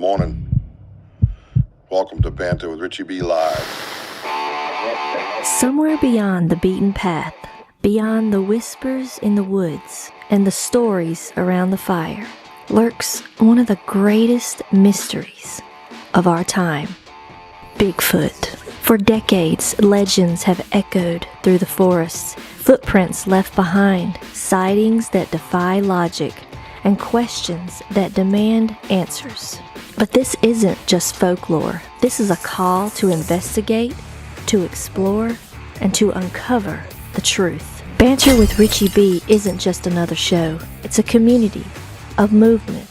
morning. Welcome to Banter with Richie B Live. Somewhere beyond the beaten path, beyond the whispers in the woods and the stories around the fire, lurks one of the greatest mysteries of our time: Bigfoot. For decades, legends have echoed through the forests, footprints left behind, sightings that defy logic, and questions that demand answers. But this isn't just folklore. This is a call to investigate, to explore, and to uncover the truth. Banter with Richie B isn't just another show. It's a community, a movement,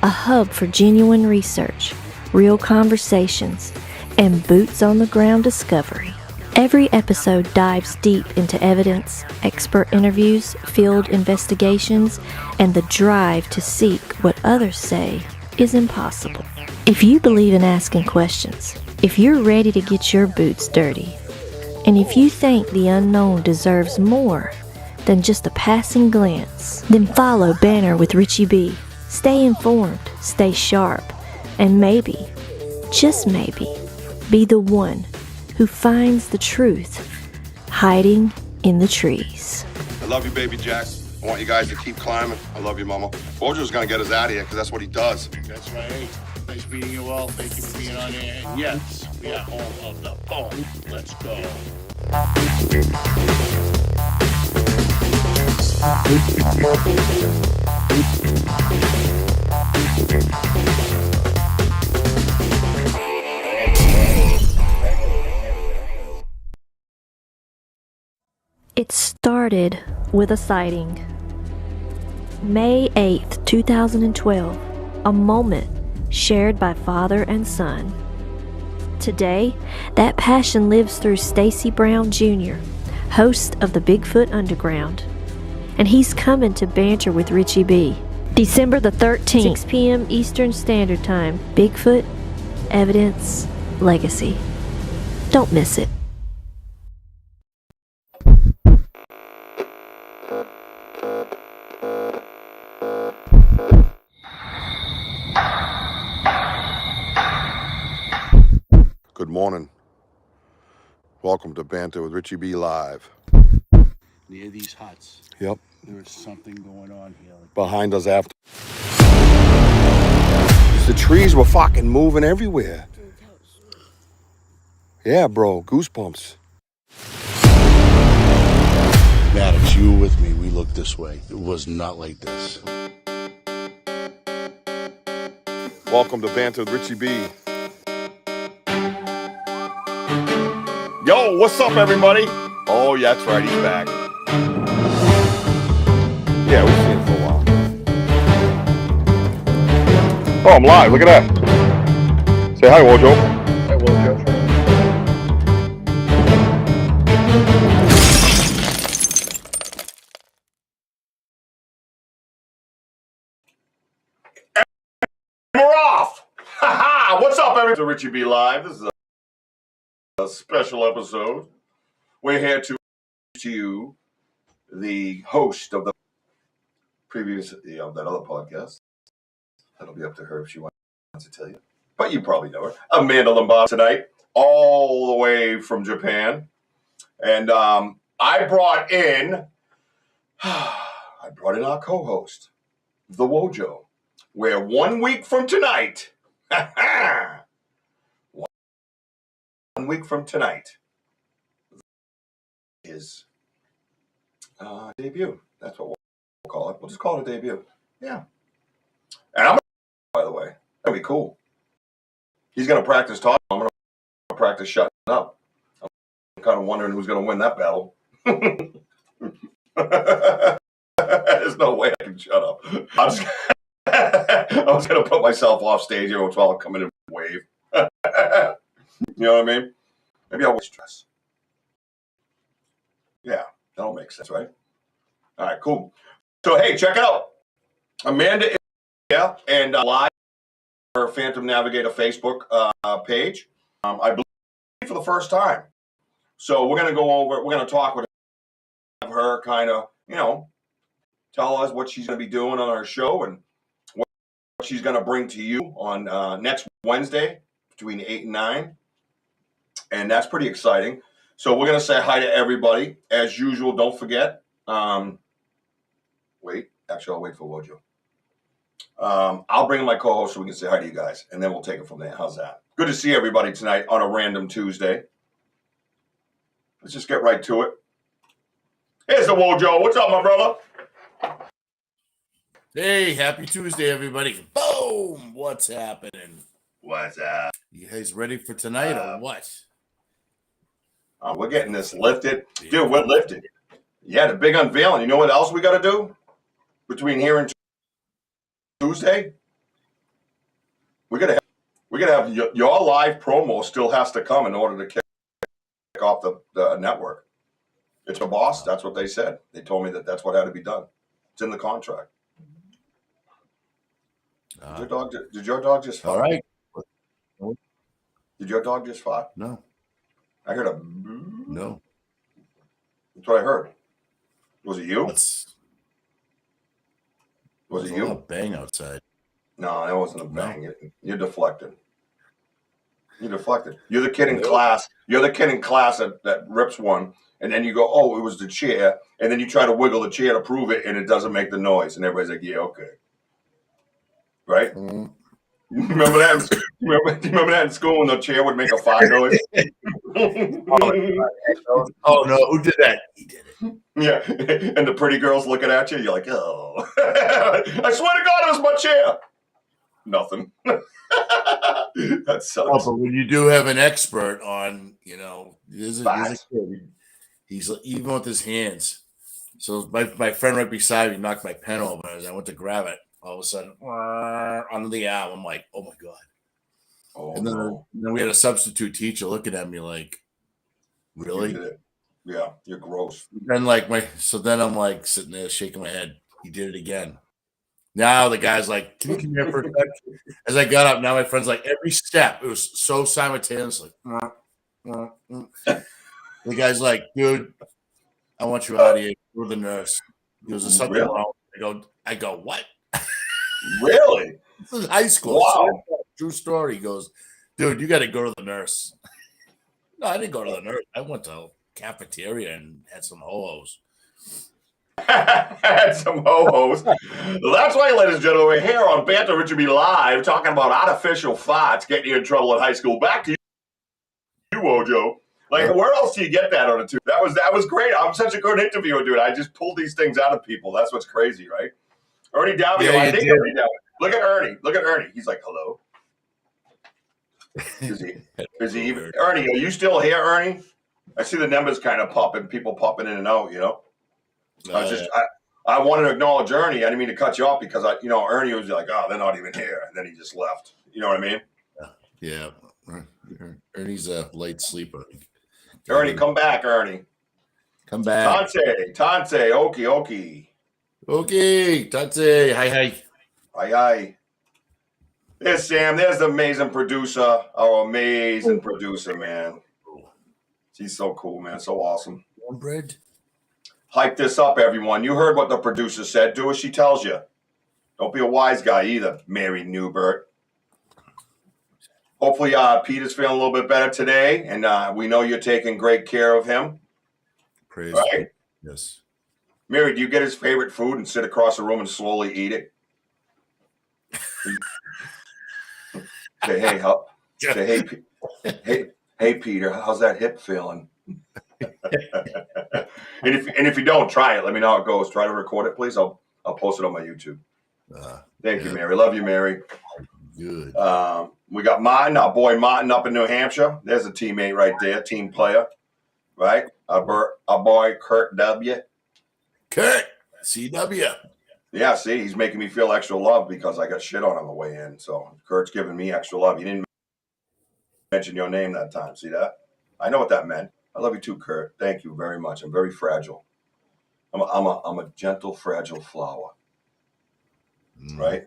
a hub for genuine research, real conversations, and boots-on-the-ground discovery. Every episode dives deep into evidence, expert interviews, field investigations, and the drive to seek what others say is impossible. If you believe in asking questions, if you're ready to get your boots dirty, and if you think the unknown deserves more than just a passing glance, then follow Banter with Richie B. Stay informed, stay sharp, and maybe, just maybe, be the one who finds the truth hiding in the trees. I love you, baby Jack. I want you guys to keep climbing. I love you, Mama. Wojo's gonna get us out of here because that's what he does. That's right. Nice meeting you all. Thank you for being on here. And yes, we are home of the phone. Let's go. It started with a sighting. May 8th, 2012, a moment shared by father and son. Today, that passion lives through Stacy Brown Jr., host of the Bigfoot Underground, and he's coming to Banter with Richie B. December the 13th, 6 p.m. Eastern Standard Time. Bigfoot, Evidence, Legacy. Don't miss it. Good morning. Welcome to Banter with Richie B Live. Near these huts, Yep. there is something going on here. Behind us after. The trees were fucking moving everywhere. Yeah, bro. Goosebumps. Maddox, you were with me. We looked this way. It was not like this. Welcome to Banter with Richie B. Yo, what's up, everybody? Oh, yeah, that's right. He's back. Yeah, we've seen him for a while. Oh, I'm live. Look at that. Say hi, Wojo. Hi, Wojo. We're off! Ha-ha! What's up, everybody? Richie B Live. This is a special episode. We're here to you, the host of the previous, that other podcast. That'll be up to her if she wants to tell you. But you probably know her. Amanda Lombardo tonight, all the way from Japan. And I brought in our co-host, the Wojo, where 1 week from tonight, 1 week from tonight, his debut. That's what we'll call it. We'll just call it a debut. Yeah. And I'm, by the way, that'd be cool. He's going to practice talking. I'm going to practice shutting up. I'm kind of wondering who's going to win that battle. There's no way I can shut up. I was going to put myself off stage here while I come in and wave. You know what I mean? Maybe I'll stress. Yeah, that'll make sense, right? All right, cool. So, hey, check it out. Amanda is here and live on her Phantom Navigator Facebook page. I believe for the first time. So we're going to talk with her, kind of, tell us what she's going to be doing on our show and she's going to bring to you on next Wednesday between 8 and 9. And that's pretty exciting. So we're going to say hi to everybody. As usual, don't forget. Wait. Actually, I'll wait for Wojo. I'll bring my co-host so we can say hi to you guys. And then we'll take it from there. How's that? Good to see everybody tonight on a random Tuesday. Let's just get right to it. Here's the Wojo. What's up, my brother? Hey, happy Tuesday, everybody. Boom! What's happening? What's up? You guys ready for tonight or what? We're getting this lifted. Dude, we're lifted. Yeah, the big unveiling. You know what else we got to do between here and Tuesday? We got to have your live promo still has to come in order to kick off the network. It's a boss. That's what they said. They told me that's what had to be done. It's in the contract. Did your dog just fart? All right. Did your dog just fart? No. I heard a... No. That's what I heard. Was it you? Was it you? A bang outside. No, that wasn't a bang. No. You're deflected. You're deflected. You're the kid in class. You're the kid in class that rips one, and then you go, oh, it was the chair, and then you try to wiggle the chair to prove it, and it doesn't make the noise, and everybody's like, yeah, okay. Right? Mm-hmm. Remember that? Remember that in school when the chair would make a fart noise? Oh no, who did that? He did it. Yeah, and the pretty girls looking at you. You're like, oh, I swear to God, it was my chair. Nothing. That sucks. Oh, but when you do have an expert on, there's a kid. He's even with his hands. So my friend right beside me knocked my pen over as I went to grab it. All of a sudden, under the arm, I'm like, oh my God. Oh, and then we had a substitute teacher looking at me like, really? Yeah, you're gross. Then then I'm like sitting there shaking my head. He did it again. Now the guy's like, can you come here for a second? As I got up, now my friend's like, every step, it was so simultaneous. Like, the guy's like, dude, I want you out of here. You're the nurse. He goes, there's something wrong. I go, what? Really? This is high school. Wow. True story. He goes, dude, you got to go to the nurse. No, I didn't go to the nurse. I went to a cafeteria and had some ho-hos. Had some ho-hos. That's why, ladies and gentlemen, we're here on Banter, Richie B Live, talking about artificial farts getting you in trouble in high school. Back to you, Wojo. Like, where else do you get that on a tube? That was great. I'm such a good interviewer, dude. I just pulled these things out of people. That's what's crazy, right? Ernie Davio. Yeah, I think Ernie Davio. Look at Ernie. Look at Ernie. He's like, hello. Is he even? Ernie, are you still here, Ernie? I see the numbers kind of popping, people popping in and out, I wanted to acknowledge Ernie. I didn't mean to cut you off because Ernie was like, oh, they're not even here. And then he just left. You know what I mean? Yeah. Ernie's a light sleeper. Ernie, come back, Ernie. Come back. Tante, okie. Okay, Tante. Hi. There's Sam. There's the amazing producer. Our amazing producer, man. She's so cool, man. So awesome. Bread. Hype this up, everyone. You heard what the producer said. Do as she tells you. Don't be a wise guy either, Mary Newbert. Hopefully, Peter's feeling a little bit better today, and we know you're taking great care of him. Praise right? Yes. Mary, do you get his favorite food and sit across the room and slowly eat it? Say, hey, Peter, how's that hip feeling? and if you don't, try it. Let me know how it goes. Try to record it, please. I'll post it on my YouTube. Thank you, Mary. Love you, Mary. Good. We got Martin, our boy Martin up in New Hampshire. There's a teammate right there, team player. Right? Our boy Kurt W. Kurt, CW. Yeah, see, he's making me feel extra love because I got shit on the way in. So Kurt's giving me extra love. He didn't mention your name that time. See that? I know what that meant. I love you too, Kurt. Thank you very much. I'm very fragile. I'm a gentle, fragile flower. Right?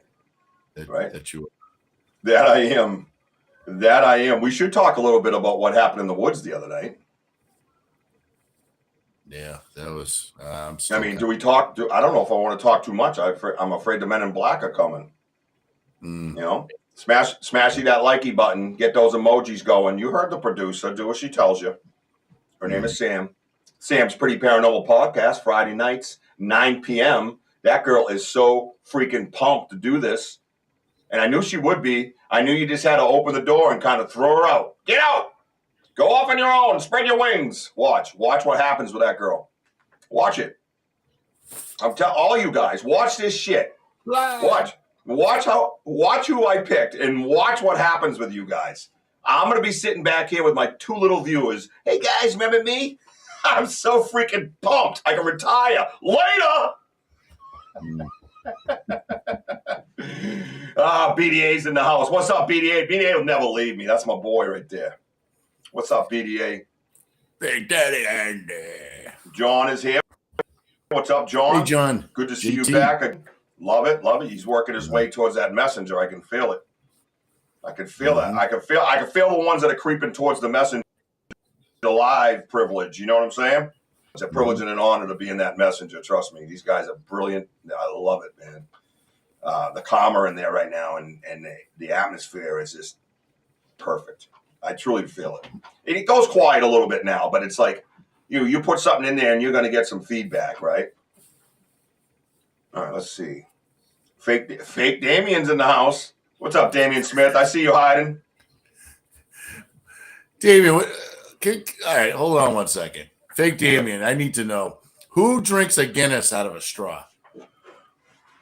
Right? That I am. We should talk a little bit about what happened in the woods the other night. Yeah, that was. Do we talk? I don't know if I want to talk too much. I'm afraid the Men in Black are coming. You know, smashing that likey button, get those emojis going. You heard the producer. Do what she tells you. Her name is Sam. Sam's Pretty Paranormal Podcast, Friday nights, 9 p.m. That girl is so freaking pumped to do this. And I knew she would be. I knew you just had to open the door and kind of throw her out. Get out! Go off on your own. Spread your wings. Watch what happens with that girl. Watch it. I'm telling all you guys, watch this shit. Watch who I picked and watch what happens with you guys. I'm going to be sitting back here with my two little viewers. Hey guys, remember me? I'm so freaking pumped. I can retire later. BDA's in the house. What's up, BDA? BDA will never leave me. That's my boy right there. What's up, BDA? Big Daddy Andy. John is here. What's up, John? Hey, John. Good to see JT. you back. I love it. He's working his way towards that messenger. I can feel it. I can feel that. I can feel the ones that are creeping towards the messenger live privilege. You know what I'm saying? It's a privilege and an honor to be in that messenger. Trust me. These guys are brilliant. I love it, man. The calmer in there right now and the atmosphere is just perfect. I truly feel it. And it goes quiet a little bit now, but it's like you put something in there and you're going to get some feedback, right? All right, let's see. Fake Damien's in the house. What's up, Damien Smith? I see you hiding. Damien, all right, hold on one second. Fake Damien, I need to know. Who drinks a Guinness out of a straw?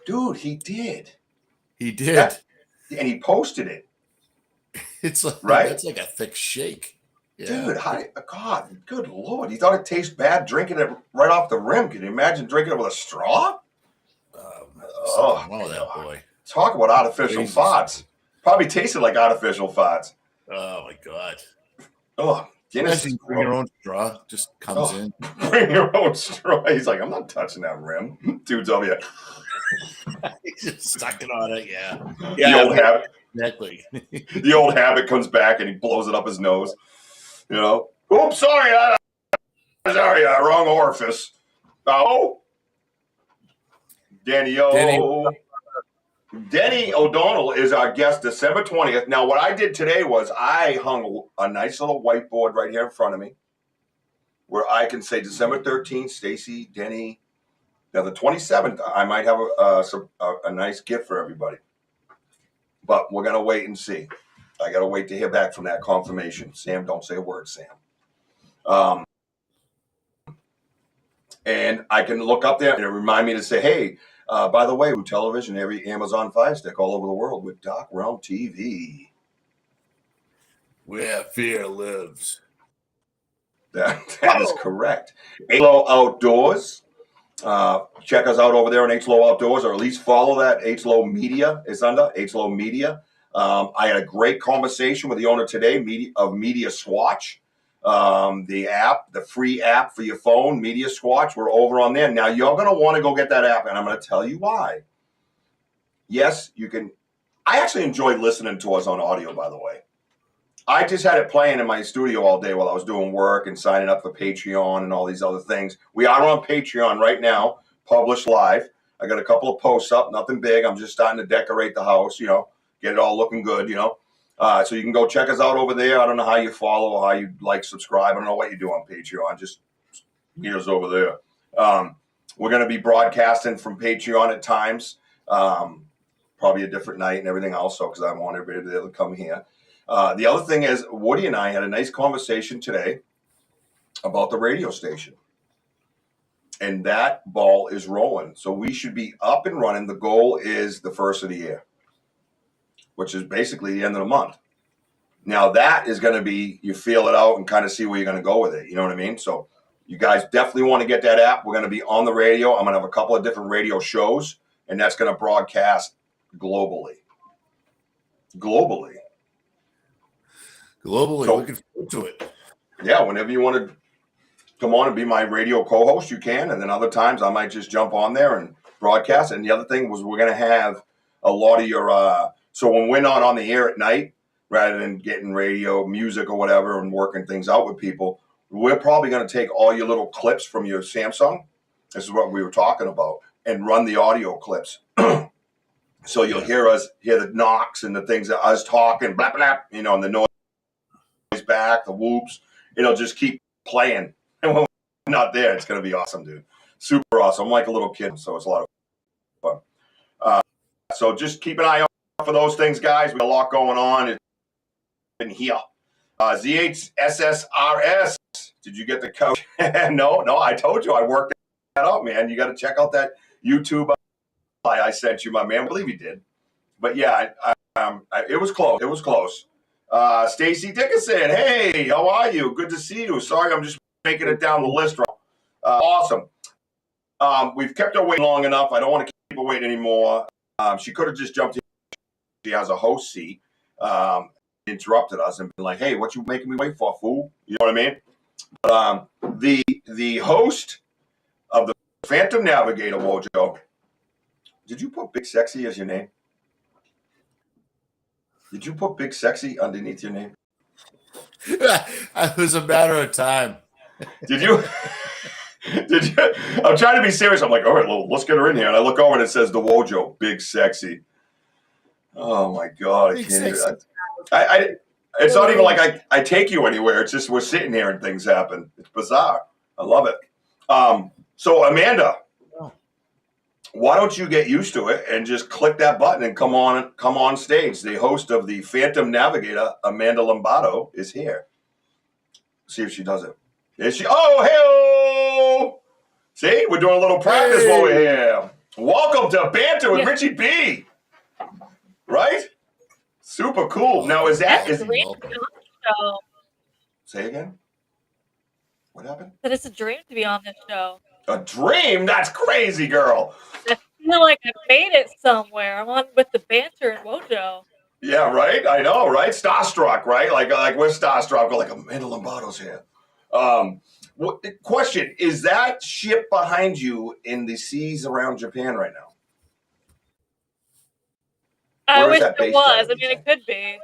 Dude, he did. He did. And he posted it. It's like, right? That's like a thick shake. Yeah. Dude, God, good Lord. He thought it tastes bad drinking it right off the rim. Can you imagine drinking it with a straw? Wrong with that boy. Talk about artificial farts. Probably tasted like artificial farts. Oh, my God. Oh, Guinness. Bring your own straw. Just comes in. Bring your own straw. He's like, I'm not touching that rim. Dude's over here. He's just sucking on it, yeah. The old habit. Exactly. The old habit comes back and he blows it up his nose. You know? Oops, sorry. Wrong orifice. Oh. Denny O'Donnell is our guest December 20th. Now, what I did today was I hung a nice little whiteboard right here in front of me where I can say December 13th, Stacy, Denny. Now, the 27th, I might have a nice gift for everybody. But we're going to wait and see. I got to wait to hear back from that confirmation. Sam, don't say a word, Sam. And I can look up there and it remind me to say, hey, by the way, television, every Amazon Fire Stick all over the world with Dark Realm TV. Where fear lives. That is correct. H-Low Outdoors. Check us out over there on H-Low Outdoors, or at least follow that. H-Low Media is under H-Low Media. I had a great conversation with the owner today of Media Swatch. The free app for your phone, Media Swatch. We're over on there. Now, you're going to want to go get that app, and I'm going to tell you why. Yes, you can. I actually enjoy listening to us on audio, by the way. I just had it playing in my studio all day while I was doing work and signing up for Patreon and all these other things. We are on Patreon right now, published live. I got a couple of posts up, nothing big. I'm just starting to decorate the house, get it all looking good, So you can go check us out over there. I don't know how you follow or how you subscribe. I don't know what you do on Patreon. Just get us over there. We're going to be broadcasting from Patreon at times, probably a different night and everything else. So because I want everybody to be able to come here. The other thing is Woody and I had a nice conversation today about the radio station. And that ball is rolling. So we should be up and running. The goal is the first of the year, which is basically the end of the month. Now that is going to be, you feel it out and kind of see where you're going to go with it. You know what I mean? So you guys definitely want to get that app. We're going to be on the radio. I'm going to have a couple of different radio shows, and that's going to broadcast globally. So, looking forward to it. Yeah, whenever you want to come on and be my radio co-host, you can. And then other times I might just jump on there and broadcast. And the other thing was we're going to have a lot of your so when we're not on the air at night, rather than getting radio music or whatever and working things out with people, we're probably going to take all your little clips from your Samsung. This is what we were talking about, and run the audio clips. So you'll hear the knocks and the things that us talking, blah, blah, and the noise back, the whoops. It'll just keep playing. And when we're not there, it's going to be awesome, dude. Super awesome. I'm like a little kid, so it's a lot of fun. So just keep an eye out for those things, guys. We got a lot going on in here. ZHSSRS. Did you get the code? No, I told you I worked that out, man. You got to check out that YouTube I sent you, my man. I believe you did. But yeah, it was close. It was close. Stacy Dickinson. Hey, how are you? Good to see you. Sorry, I'm just making it down the list. Awesome. We've kept her waiting long enough. I don't want to keep her waiting anymore. She could have just jumped in. She has a host seat. Interrupted us and been like, "Hey, what you making me wait for, fool?" You know what I mean? But the host of the Phantom Navigator, Wojo. Did you put Big Sexy as your name? Did you put Big Sexy underneath your name? It was a matter of time. Did you? Did you? I'm trying to be serious. I'm like, all right, well, let's get her in here. And I look over and it says the Wojo, Big Sexy. Oh my God, I can't do that. It's not even like I take you anywhere. It's just we're sitting here and things happen. It's bizarre. I love it. So Amanda, why don't you get used to it and just click that button and come on stage? The host of the Phantom Navigator, Amanda Lombardo, is here. See if she does it. Is she? Oh, hey! See, we're doing a little practice while we're here. Welcome to Banter with Richie B. Right? Super cool. Now, is that... Say again? What happened? That it's a dream to be on this show. A dream? That's crazy, girl. I feel like I made it somewhere. I'm on with the Banter and Wojo. Yeah, right? I know, right? Starstruck, right? Like we're starstruck. We're like, Amanda Lombardo's here. Question, is that ship behind you in the seas around Japan right now? I wish it was. I mean, it could be.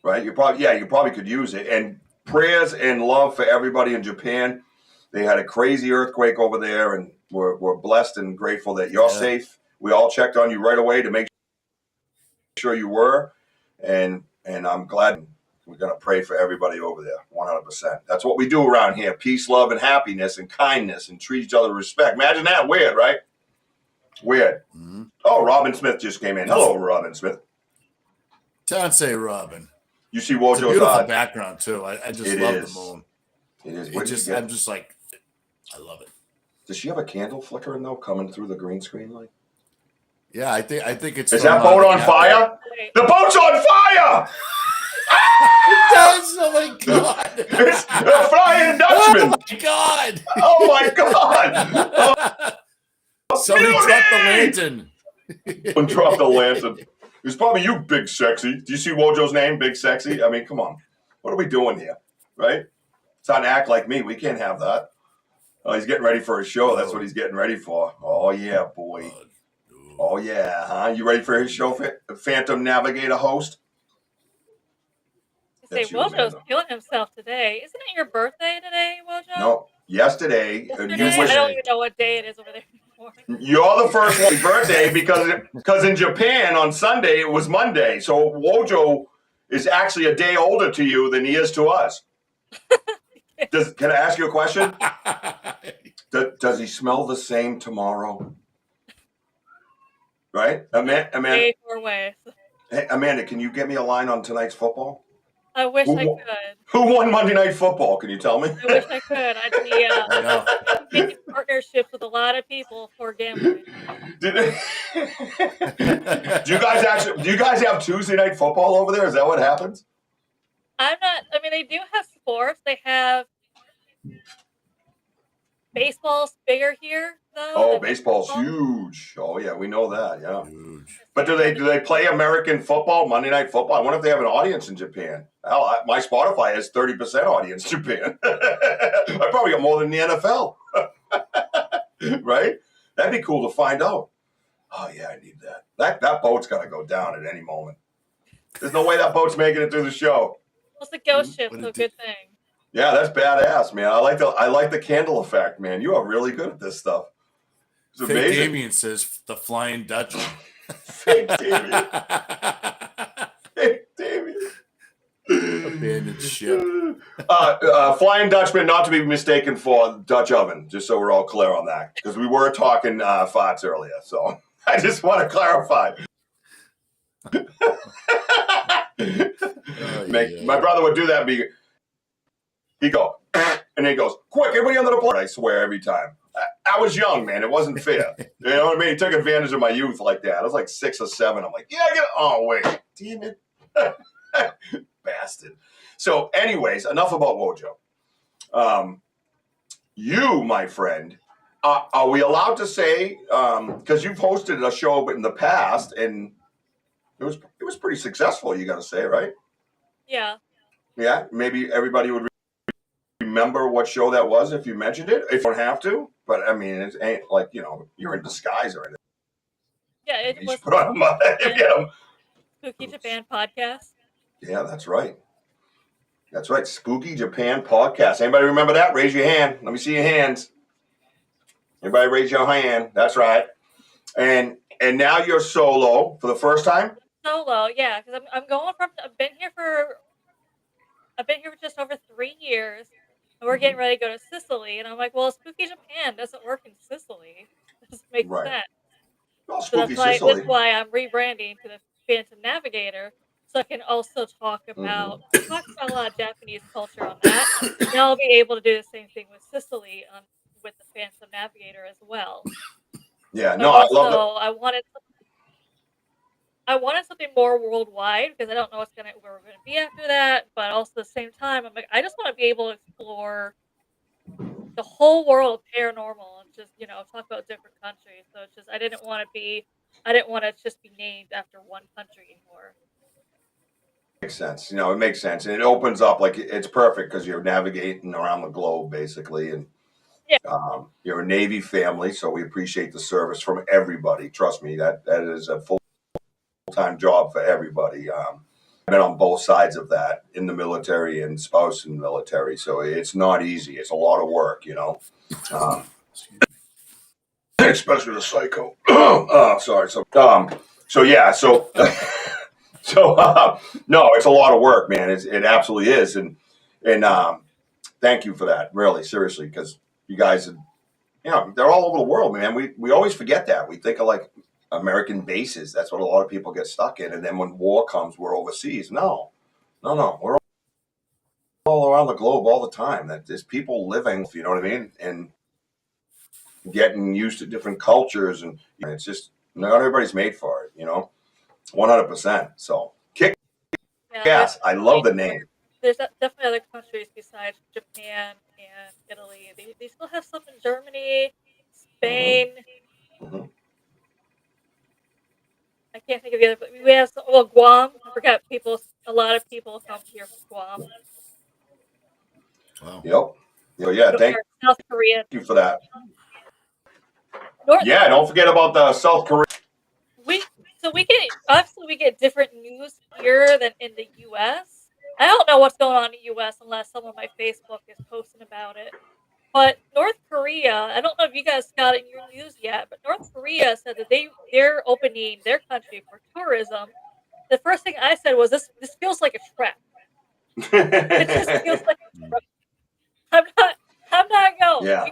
Right? You probably could use it. And prayers and love for everybody in Japan. They had a crazy earthquake over there, and we're blessed and grateful that you're safe. We all checked on you right away to make sure you were, and I'm glad. We're going to pray for everybody over there, 100%. That's what we do around here. Peace, love, and happiness, and kindness, and treat each other with respect. Imagine that. Weird, right? Weird. Mm-hmm. Oh, Robin Smith just came in. Hello, Robin Smith. Tansei Robin. You see Wojo's beautiful background, too. I just love the moon. It is. I'm just like, I love it. Does she have a candle flickering, though, coming through the green screen light? Yeah, I think it's... Is that boat on fire? The boat's on fire! It does! Oh my God! It's a Flying Dutchman! Oh my God! Oh my God! Somebody dropped the lantern. Someone dropped the lantern. It's probably you, Big Sexy. Do you see Wojo's name, Big Sexy? I mean, come on. What are we doing here? Right? It's not to act like me. We can't have that. Oh, he's getting ready for his show. That's what he's getting ready for. Oh, yeah, boy. Oh, yeah, huh? You ready for his show, Phantom Navigator host? Wojo's killing himself today. Isn't it your birthday today, Wojo? No, yesterday. I don't even know what day it is over there anymore. You're the first one's birthday because in Japan on Sunday it was Monday. So Wojo is actually a day older to you than he is to us. Can I ask you a question? Does he smell the same tomorrow? Right? Amanda. Hey, Amanda, can you get me a line on tonight's football? I wish I could. Who won Monday Night Football? Can you tell me? I wish I could. I'd be making partnerships with a lot of people for gambling. Do you guys have Tuesday Night Football over there? Is that what happens? They do have sports. They have baseball's bigger here, though. Oh, baseball's huge. Oh yeah, we know that. Yeah. Huge. But do they play American football, Monday Night Football? I wonder if they have an audience in Japan. Hell, my Spotify has 30% audience in Japan. I probably got more than the NFL. Right? That'd be cool to find out. Oh yeah, I need that. That boat's got to go down at any moment. There's no way that boat's making it through the show. Well, it's a ghost ship, so good thing. Yeah, that's badass, man. I like the candle effect, man. You are really good at this stuff. It's amazing. Damien says the Flying Dutchman. Fake Damien. Fake Damien. Abandoned ship. Flying Dutchman, not to be mistaken for Dutch oven, just so we're all clear on that, because we were talking farts earlier. So I just want to clarify. My brother would do that. He'd go, and he goes, quick, everybody under the blood. I swear every time. I was young, man. It wasn't fair. You know what I mean? He took advantage of my youth like that. I was like 6 or 7. I'm like, yeah, get it. Oh, wait. Damn it. Bastard. So, anyways, enough about Wojo. You, my friend, are we allowed to say, because you've hosted a show in the past, and it was pretty successful, you got to say, right? Yeah. Yeah, maybe everybody would remember what show that was if you mentioned it. If you don't have to, but I mean, it ain't like, you're in disguise or anything. Yeah, it You was should put on a Spooky Japan podcast. Yeah, that's right. That's right. Spooky Japan podcast. Anybody remember that? Raise your hand. Let me see your hands. Everybody raise your hand. That's right. And now you're solo for the first time? Solo, yeah, because I'm going from. I've been here for just over 3 years, and we're getting ready to go to Sicily. And I'm like, well, Spooky Japan doesn't work in Sicily. It doesn't make Right. sense. Well, So Spooky that's Sicily. why I'm rebranding to the Banter Navigator, so I can also talk about a lot of Japanese culture on that. And I'll be able to do the same thing with Sicily with the Phantom Navigator as well. Yeah, But no, I love that. I wanted something more worldwide because I don't know where we're gonna be after that. But also at the same time, I'm like, I just want to be able to explore the whole world of paranormal and just talk about different countries. So it's just I didn't want to just be named after one country anymore. Makes sense. It makes sense. And it opens up, like, it's perfect because you're navigating around the globe, basically. And Yeah. You're a Navy family, so we appreciate the service from everybody. Trust me, that is a full-time job for everybody. I've been on both sides of that, in the military and spouse in the military. So it's not easy. It's a lot of work, especially the psycho. Sorry. So yeah. So no, it's a lot of work, man. It absolutely is. And thank you for that, really, seriously, because you guys, they're all over the world, man. We always forget that. We think of like American bases. That's what a lot of people get stuck in. And then when war comes, we're overseas. No. We're all around the globe all the time. That there's people living, you know what I mean, and getting used to different cultures, and it's just not everybody's made for it, 100%. So kick ass. I love the name. There's definitely other countries besides Japan and Italy. They still have some in Germany, Spain. I can't think of the other, but we have Guam. I forgot a lot of people come here from Guam. Wow. Yep. Yeah, thank South Korea. you for that. Don't forget about the South Korea. We get different news here than in the U.S. I don't know what's going on in the U.S. unless someone on my Facebook is posting about it. But North Korea, I don't know if you guys got it in your news yet, but North Korea said that they're opening their country for tourism. The first thing I said was, this feels like a trap. It just feels like a trap. I'm not going. Yeah.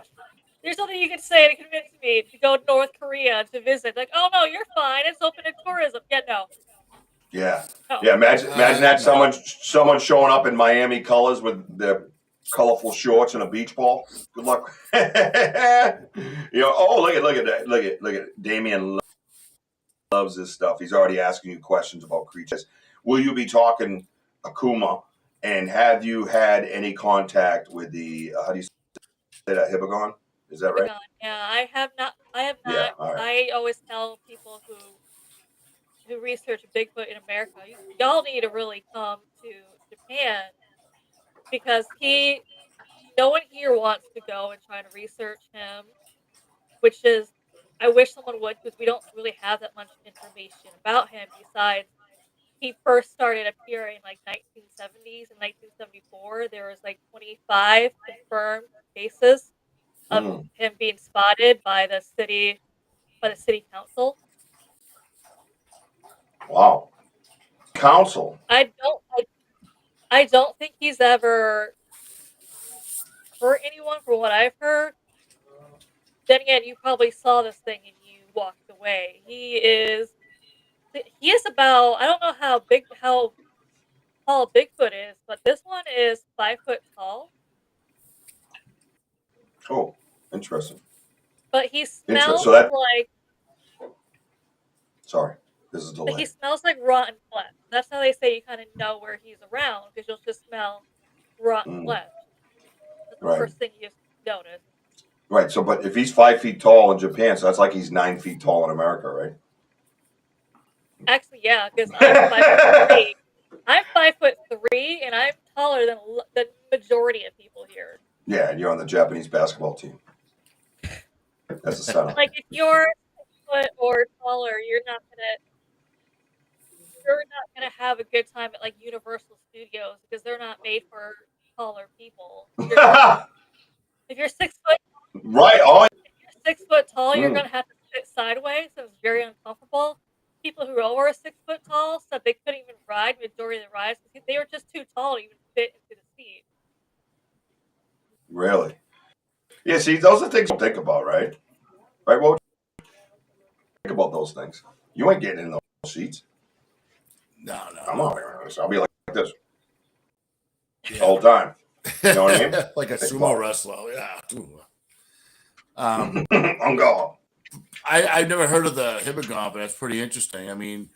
There's nothing you can say to convince me to go to North Korea to visit. Like, oh no, you're fine. It's open to tourism. Yeah, no. Yeah. No. Yeah. Imagine that someone showing up in Miami colors with their colorful shorts and a beach ball. Good luck. Oh, look at that. Look at Damien loves this stuff. He's already asking you questions about creatures. Will you be talking Akuma? And have you had any contact with the how do you say that, Hibagon? Is that right? Yeah, I have not. Yeah, all right. I always tell people who research Bigfoot in America, y'all need to really come to Japan because no one here wants to go and try to research him, which is, I wish someone would, because we don't really have that much information about him besides he first started appearing like 1970s and 1974. There was like 25 confirmed cases of him being spotted by the city council. Wow. Council. I don't think he's ever hurt anyone from what I've heard. Then again, you probably saw this thing and you walked away. He is about, I don't know how tall Bigfoot is, but this one is 5 foot tall. Oh, interesting. But he Interesting. smells So that. like Sorry, this is but he delayed. smells like rotten flesh. That's how they say you kind of know where he's around because you'll just smell rotten Mm, flesh. That's the right. first thing you notice. Right. So, but if he's 5 feet tall in Japan, so that's like he's 9 feet tall in America, right? Actually, yeah, because I'm 5'3". I'm 5'3", and I'm taller than the majority of people here. Yeah, and you're on the Japanese basketball team. That's the center. Like if you're 6 foot or taller, you're not gonna have a good time at like Universal Studios because they're not made for taller people. If you're 6 foot Right. Oh. 6 foot tall, you're Mm, gonna have to sit sideways, so it's very uncomfortable. People who are 6 foot tall said they couldn't even ride majority of the rides because they were just too tall to even fit into the seat. really? Yeah. See, those are things to think about, right? Right. Well, think about those things. You ain't getting in those seats. No, no, I'm no. not. I'll be like this the Yeah. whole time. You know what I mean? Like a Think sumo about wrestler. Yeah. it. I'm gone. I've never heard of the Hibagon, but that's pretty interesting. I mean,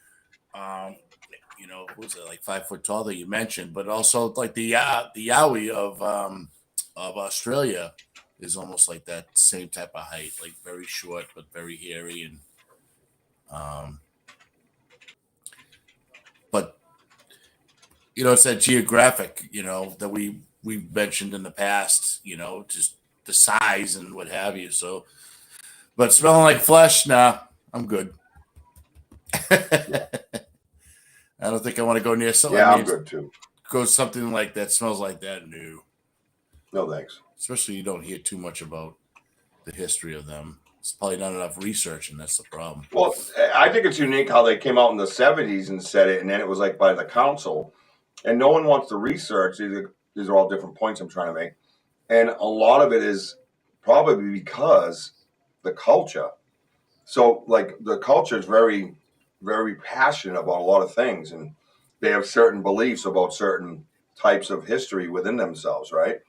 um, who's it like 5 foot tall that you mentioned, but also like the Yowie of Australia is almost like that same type of height, like very short but very hairy and um, but it's that geographic, that we mentioned in the past, just the size and what have you. So, but smelling like flesh, nah, I'm good. Yeah. I don't think I want to go near something. Yeah, I I'm mean, good too. go something like that smells like that. No, No thanks. especially you don't hear too much about the history of them. It's probably not enough research, and that's the problem. Well, I think it's unique how they came out in the 70s and said it, and then it was like by the council, and no one wants to research. These are all different points I'm trying to make. And a lot of it is probably because the culture. So, like, the culture is very, very passionate about a lot of things, and they have certain beliefs about certain types of history within themselves, right?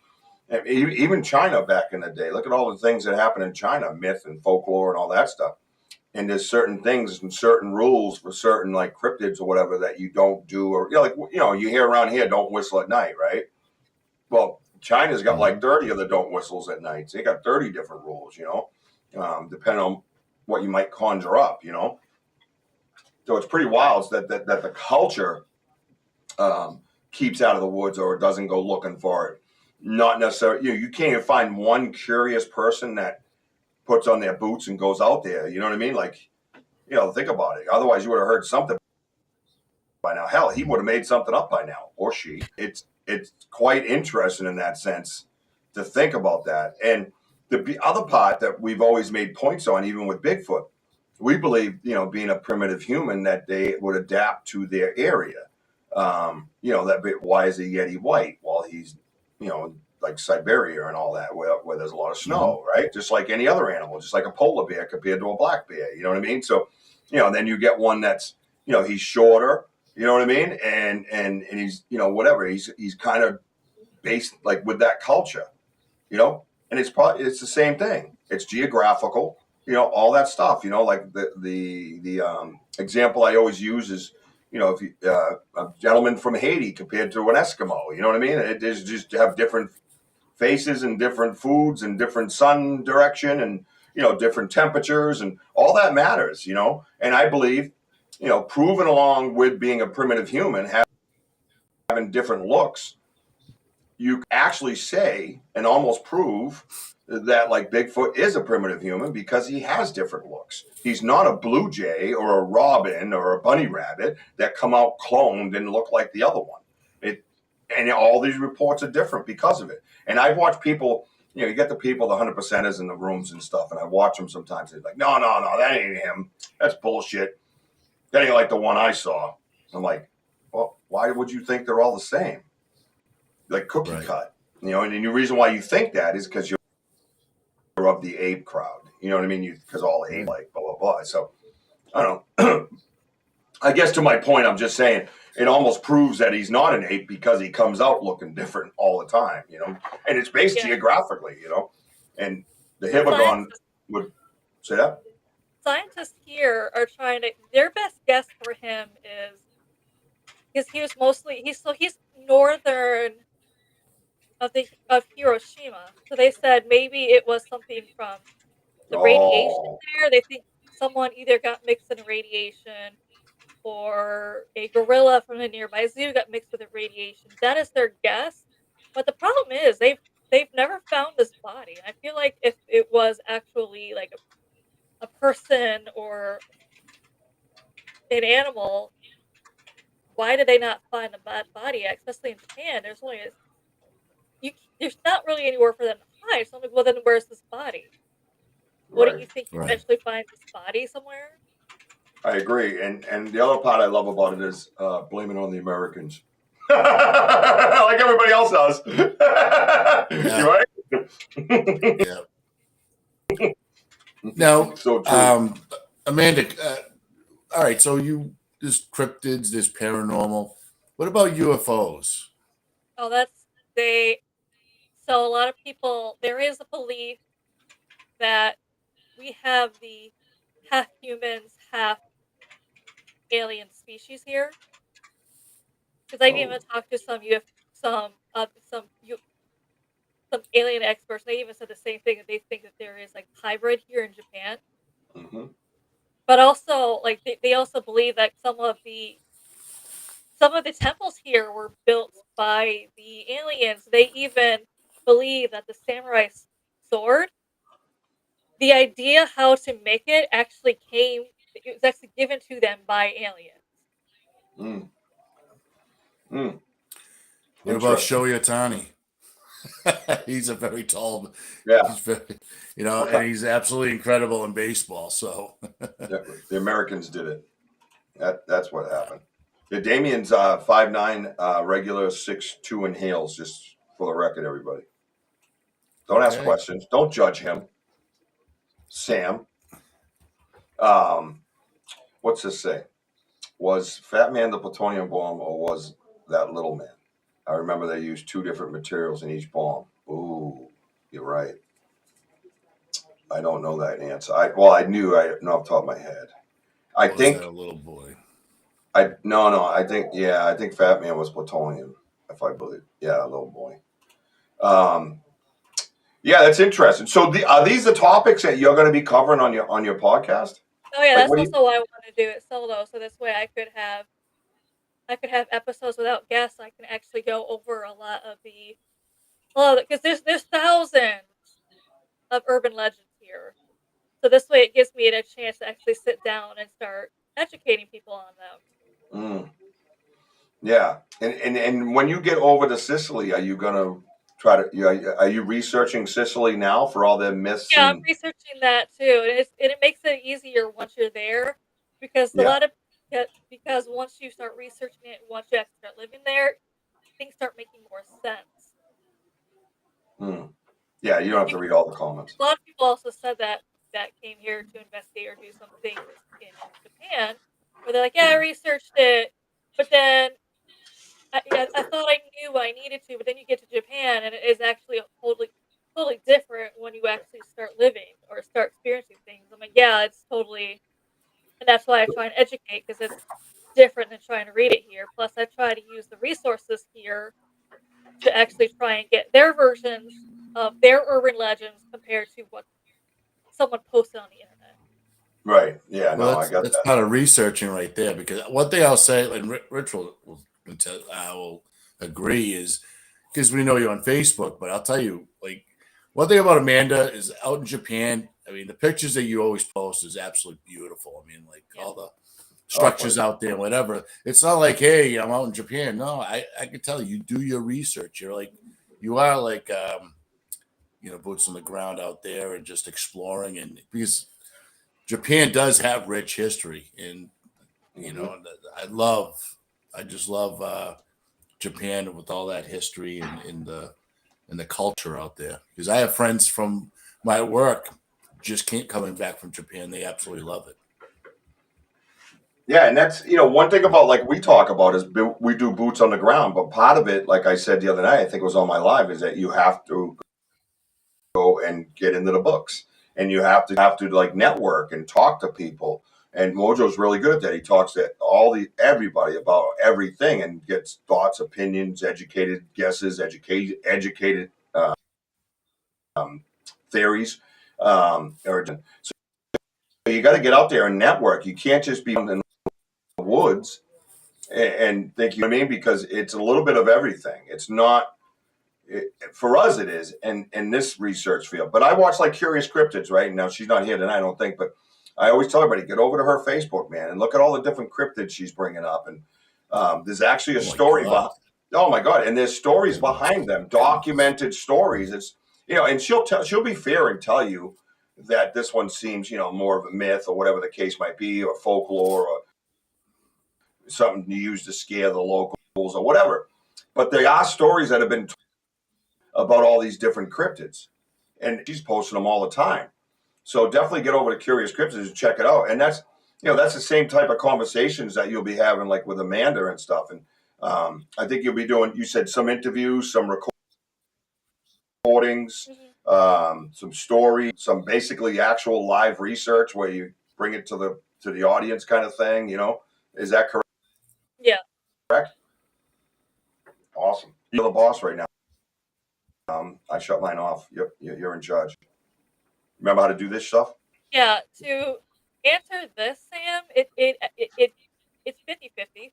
And even China back in the day, look at all the things that happen in China, myth and folklore and all that stuff. And there's certain things and certain rules for certain like cryptids or whatever that you don't do, or you hear around here, don't whistle at night, right? Well, China's got like 30 of the don't whistles at night. So they got 30 different rules, depending on what you might conjure up. So it's pretty wild that the culture keeps out of the woods or doesn't go looking for it. Not necessarily, you can't even find one curious person that puts on their boots and goes out there. You know what I mean? Like, think about it. Otherwise, you would have heard something by now. Hell, he would have made something up by now, or she. It's quite interesting in that sense to think about that. And the other part that we've always made points on, even with Bigfoot, we believe, being a primitive human, that they would adapt to their area. Why is a Yeti white? Well, he's, like Siberia and all that, where there's a lot of snow, right? Just like any other animal, just like a polar bear compared to a black bear. You know what I mean? So, then you get one that's, he's shorter. You know what I mean? And he's, whatever. He's kind of based like with that culture, and it's the same thing. It's geographical, all that stuff. Like the example I always use is, if a gentleman from Haiti compared to an Eskimo. You know what I mean? It is just have different faces and different foods and different sun direction and different temperatures and all that matters. And I believe, proven along with being a primitive human, having different looks, you actually say and almost prove that like Bigfoot is a primitive human because he has different looks. He's not a blue jay or a robin or a bunny rabbit that come out cloned and look like the other one. And all these reports are different because of it. And I've watched people, you get the people, the 100%ers in the rooms and stuff, and I watch them sometimes. They're like, no, that ain't him. That's bullshit. That ain't like the one I saw. I'm like, well, why would you think they're all the same? Like cookie Right. cut, and the reason why you think that is because you're of the ape crowd. You know what I mean? Because all ape like blah blah blah. So I don't know. I guess to my point, I'm just saying it almost proves that he's not an ape because he comes out looking different all the time. And it's based Yeah. geographically. And the Hibagon Scientists, would say that. scientists here are trying to. Their best guess for him is because he was mostly he's northern of Hiroshima. So they said maybe it was something from the radiation Oh, there. They think someone either got mixed in radiation or a gorilla from a nearby zoo got mixed with the radiation. That is their guess. But the problem is they've never found this body. I feel like if it was actually like a person or an animal, why did they not find the body yet? Especially in Japan, there's not really anywhere for them to hide. So I'm like, well, then where's this body? Wouldn't right. you think you Right. eventually find this body somewhere? I agree. And the other part I love about it is blaming on the Americans. Like everybody else does. Yeah. You right? Yeah. Now, So true. Amanda, all right, so there's cryptids, there's paranormal. What about UFOs? Oh, that's they. So a lot of people, there is a belief that we have the half humans, half alien species here. Because I Oh. even talked to some alien experts. They even said the same thing that they think that there is like hybrid here in Japan. Mm-hmm. But also, like they also believe that some of the temples here were built by the aliens. They even believe that the samurai sword, the idea how to make it was actually given to them by aliens. Mm. Mm. What about Interesting. Shohei Ohtani? He's a very tall, Yeah. he's very, Okay. and he's absolutely incredible in baseball. So, The Americans did it. That's what yeah. happened. Yeah, Damien's 5'9", regular 6'2" inhales. Just for the record, everybody. Don't ask Okay. questions. Don't judge him, Sam. Um, what's this say? Was Fat Man the plutonium bomb, or was that Little Man? I remember they used two different materials in each bomb. Ooh, you're right. I don't know that answer. I knew. I know off the top of my head. I Was that think a little boy? no. I think Fat Man was plutonium. If I believe, yeah, little boy. Um, yeah, that's interesting. So are these the topics that you're going to be covering on your podcast? Oh yeah, Like, that's what do you? also why I want to do it solo. So this way I could have episodes without guests. I can actually go over a lot of the because there's thousands of urban legends here. So this way it gives me a chance to actually sit down and start educating people on them. Mm, yeah, and when you get over to Sicily, are you going to try to? Are you researching Sicily now for all their myths Yeah, I'm and? researching that too, and it makes it easier once you're there, because a Yeah. lot of because once you start researching it, once you actually start living there, things start making more sense. Mm, yeah, you don't have to Because read all the comments. a lot of people also said that came here to investigate or do some things in Japan, where they're like, yeah, I researched it, but then I thought I knew what I needed to, but then you get to Japan and it is actually totally different when you actually start living or start experiencing things. I'm like, yeah, it's totally, and that's why I try and educate because it's different than trying to read it here. Plus, I try to use the resources here to actually try and get their versions of their urban legends compared to what someone posted on the internet. Right. Yeah. Well, No, I got that's that. kind of researching right there because one thing I'll say, and Rich I will agree, is because we know you on Facebook, but I'll tell you, like, one thing about Amanda is out in Japan. I mean, the pictures that you always post is absolutely beautiful. I mean, like Yeah. all the Oh, structures out there, whatever. It's not like, hey, I'm out in Japan. No, I can tell you do your research. You are like, boots on the ground out there and just exploring. And because Japan does have rich history, and You Hmm. know, and I just love Japan with all that history and the culture out there. Because I have friends from my work just can't coming back from Japan. They absolutely love it. Yeah, and that's one thing about like we talk about is we do boots on the ground, but part of it, like I said the other night, I think it was on my live, is that you have to go and get into the books, and you have to like network and talk to people. And Mojo's really good at that. He talks to everybody about everything and gets thoughts, opinions, educated guesses, educated theories. So you got to get out there and network. You can't just be in the woods and think, you know what I mean, because it's a little bit of everything. It's not for us. It is in this research field. But I watch like Curious Cryptids, right? Now she's not here tonight, I don't think, but I always tell everybody get over to her Facebook, man, and look at all the different cryptids she's bringing up. And there's actually a Oh my story God. behind. Oh my God! And there's stories behind them, documented stories. It's and she'll be fair and tell you that this one seems more of a myth or whatever the case might be, or folklore, or something to use to scare the locals or whatever. But there are stories that have been about all these different cryptids, and she's posting them all the time. So definitely get over to Curious Cryptids and check it out. And that's the same type of conversations that you'll be having like with Amanda and stuff. And I think you'll be doing. You said some interviews, some recordings, Mhm. some stories, some basically actual live research where you bring it to the audience kind of thing. Is that Yeah. correct? Awesome. You're the boss right now. I shut mine off. You're in charge. Remember how to do this stuff? Yeah. To answer this, Sam, it's 50-50.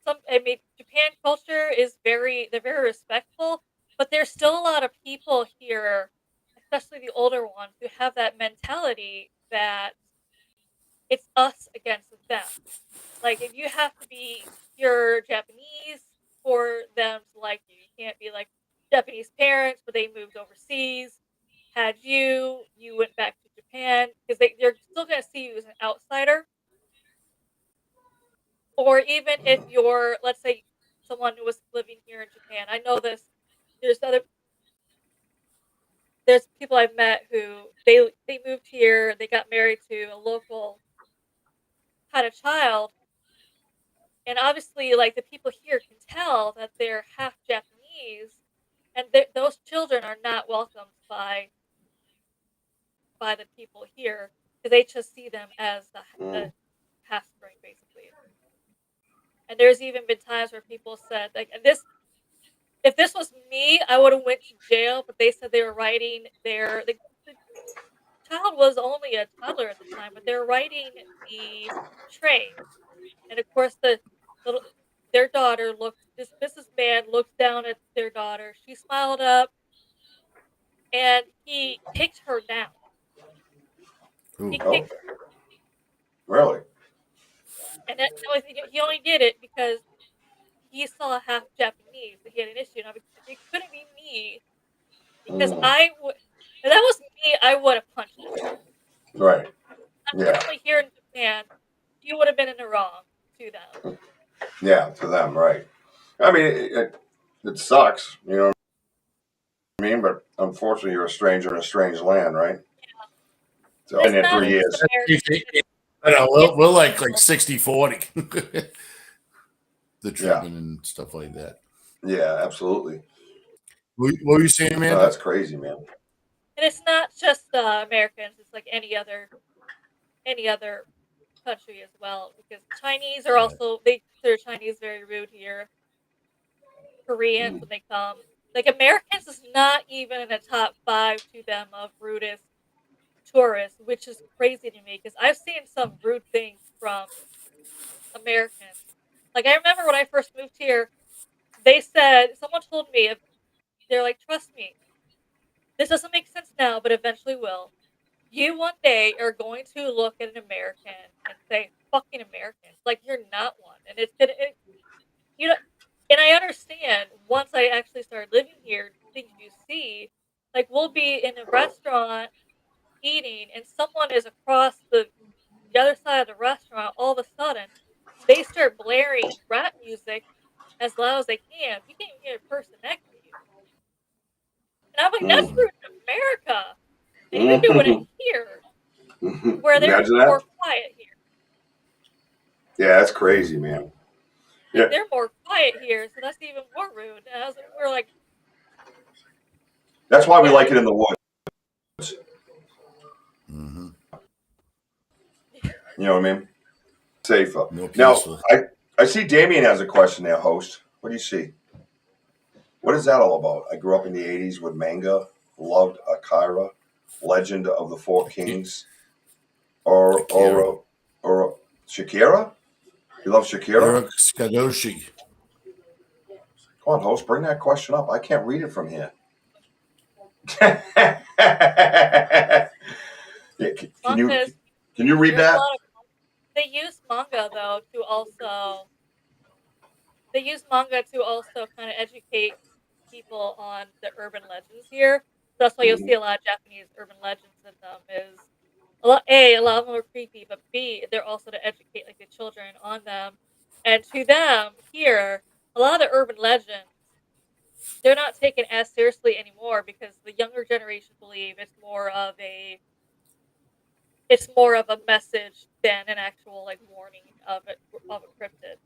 I mean, Japan culture is they're very respectful, but there's still a lot of people here, especially the older ones, who have that mentality that it's us against them. Like, if you have to be pure Japanese for them to like you, you can't be like Japanese parents, but they moved overseas, had you went back to Japan, because they're still going to see you as an outsider. Or even if you're, let's say, someone who was living here in Japan. I know this. There's other there's people I've met who they moved here. They got married to a local, had a child, and obviously, like, the people here can tell that they're half Japanese, and those children are not welcomed by the people here because they just see them as the Mm. half spring, basically. And there's even been times where people said, like, this if this was me, I would have went to jail. But they said they were writing the child was only a toddler at the time, but they were writing the tray, and of course little their daughter looked. This businessman looked down at their daughter. She smiled up, and he kicked her down. Ooh. He Okay. kicked her, Really? and he only did it because he saw half Japanese. That he had an issue. Now, it couldn't be me because Mm. I would. If that was me, I would have punched him. Right. Yeah. Unfortunately, here in Japan, you would have been in the wrong to them. Yeah. To them, right? I mean, it sucks. You know what I mean? But unfortunately, you're a stranger in a strange land, right? So, And been it's there not three Yeah. just years. Americans. I know, It's we're like 60-40 the Yeah. treatment and stuff like that. Yeah. Absolutely. What were you saying, No, Amanda? that's crazy, man. and it's not just Americans. It's like any other country as well. Because Chinese are Yeah. also they consider Chinese very rude here. Koreans Mm. when they come, like, Americans is not even in the top five to them of rudest tourists, which is crazy to me because I've seen some rude things from Americans. Like, I remember when I first moved here, they said someone told me if they're like, trust me, this doesn't make sense now, but eventually will. You one day are going to look at an American and say, "Fucking Americans!" Like, you're not one, and it's gonna, you know. And I understand once I actually started living here, things you see, like, we'll be in a restaurant eating, and someone is across the other side of the restaurant. All of a sudden, as loud as they can. You can't even get a person next to you. And I'm like, that's Mm. rude in America. And you're doing it here, where they're Imagine that. more quiet here. Yeah, that's crazy, man. Like, Yeah, they're more quiet here, so that's even more rude. And we're like, that's why we yeah. like it in the woods. Mm-hmm. You know what I mean? Safer. More Now, peaceful. I see Damien has a question there, host. What do you see? What is that all about? I grew up in the 80s with manga, loved Akira, Legend of the Four Kings, or Akira. or Shakira? You love Shakira? Eric Skadoshi. Come on, host, bring that question up. I can't read it from here. Yeah, Manga is, can you read there's a that? lot of, they use manga, though, to also, kind of educate people on the urban legends here. So that's why you'll Mhm. see a lot of Japanese urban legends in them. Is a lot of them are creepy, but B, they're also to educate like the children on them. And to them here, a lot of the urban legends, they're not taken as seriously anymore because the younger generation believe it's more of a message than an actual like warning of a cryptid.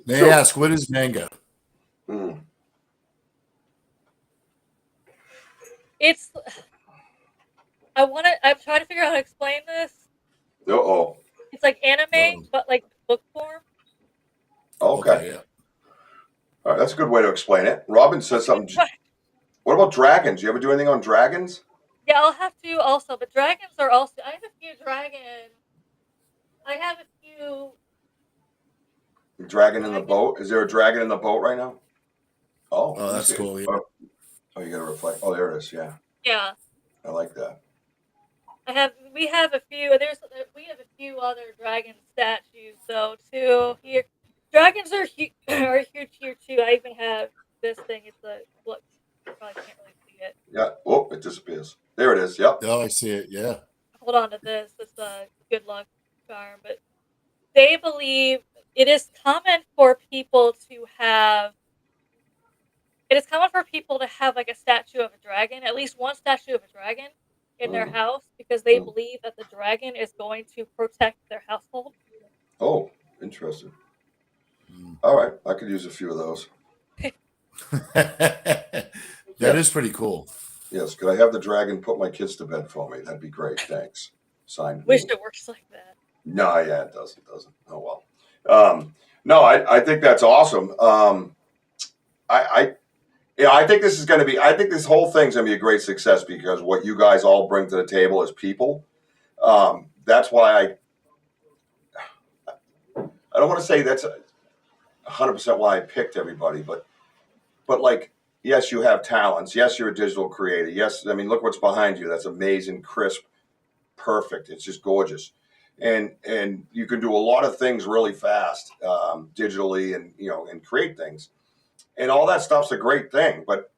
May I So, ask, what is manga? mm, It's I'm trying to figure out how to explain this. uh-oh. It's like anime, Oh, but like book form. Okay. okay, yeah. All right, that's a good way to explain it. Robin says something. What about dragons? You ever do anything on dragons? Yeah, I'll have to also, but dragons are also. I have a few dragons. I have a few Dragon in the dragons. boat? Is there a dragon in the boat right now? Oh, Oh, let me that's see it. cool. Yeah. Oh, you got to reflect. Oh, there it is. Yeah, Yeah, I like that. we have a few. We have a few other dragon statues though too. Here, dragons are are huge here too. I even have this thing. It's a look. You probably can't really see it. Yeah. Oh, it disappears. There it is. Yep. Oh, I see it. Yeah. Hold on to this. It's a good luck charm, but they believe it is common for people to have. It is common for people to have like a statue of a dragon, at least one statue of a dragon in their Mm, house because they mm. believe that the dragon is going to protect their household. Oh, interesting. Mm. All right, I could use a few of those. That Yeah. is pretty cool. Yes. Could I have the dragon put my kids to bed for me? That'd be great. Thanks. Signed Wish me. it works like that. No, yeah, it doesn't. Doesn't. Oh well. No, I think that's awesome. I Yeah, I think this is going to be. I think this whole thing's going to be a great success because what you guys all bring to the table as people. That's why I don't want to say that's 100% why I picked everybody, but like, yes, you have talents. Yes, you're a digital creator. Yes, I mean, look what's behind you. That's amazing, crisp, perfect. It's just gorgeous, and you can do a lot of things really fast digitally, and and create things, and all that stuff's a great thing. But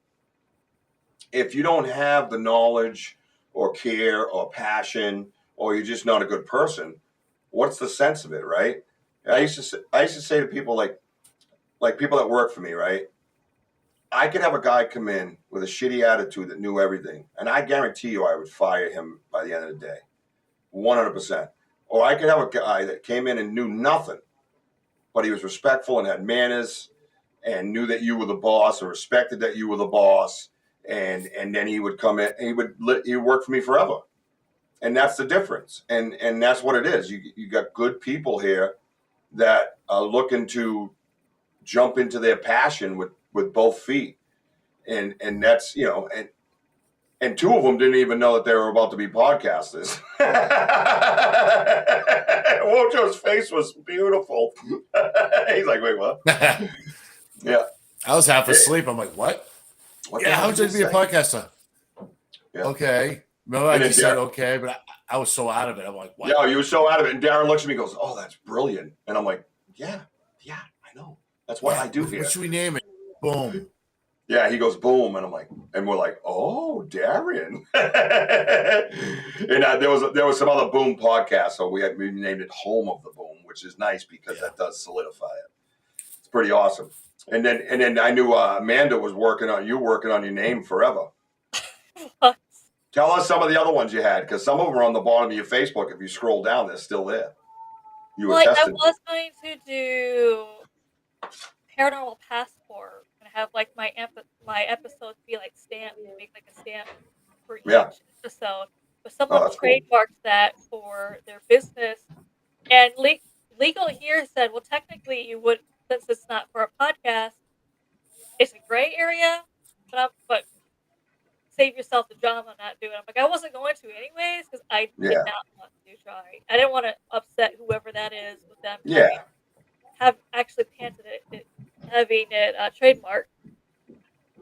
if you don't have the knowledge or care or passion, or you're just not a good person, what's the sense of it, right? Yeah. I used to say to people like people that work for me, right? I could have a guy come in with a shitty attitude that knew everything, and I guarantee you I would fire him by the end of the day, 100%. Or I could have a guy that came in and knew nothing, but he was respectful and had manners and knew that you were the boss and respected that you were the boss, and then he would come in and he would work for me forever. And that's the difference. And that's what it is. You got good people here that are looking to jump into their passion with both feet. And that's, and two of them didn't even know that they were about to be podcasters. Wojo's face was beautiful. He's like, wait, what? Yeah. I was half asleep. I'm like, what? What the Yeah, hell how did would you you be a say? podcaster? Yeah. Okay. Remember, I And then just said Darren, okay, but I was so out of it. I'm like, what? yeah, you were so out of it. And Darren looks at me and goes, oh, that's brilliant. And I'm like, yeah, I know. That's what Yeah. I do here. What should we name it? Boom. Yeah, he goes, boom. And I'm like, and we're like, oh, Darren. And there was some other Boom podcast. So we named it Home of the Boom, which is nice because Yeah. that does solidify it. It's pretty awesome. And then I knew Amanda was working on your name forever. What? Tell us some of the other ones you had, because some of them are on the bottom of your Facebook. If you scroll down, they're still there. You Like, I attested. was going to do Paranormal Passport and have like my episodes be like stamped and make like a stamp for each episode. But someone that's cool. trademarked that for their business, and legal here said, well, technically you would, since it's not for a podcast, it's a gray area. But save yourself the drama, not do it. I'm like, I wasn't going to anyways because I did Yeah. not want to try. I didn't want to upset whoever that is with them Yeah. have actually panted having it trademarked.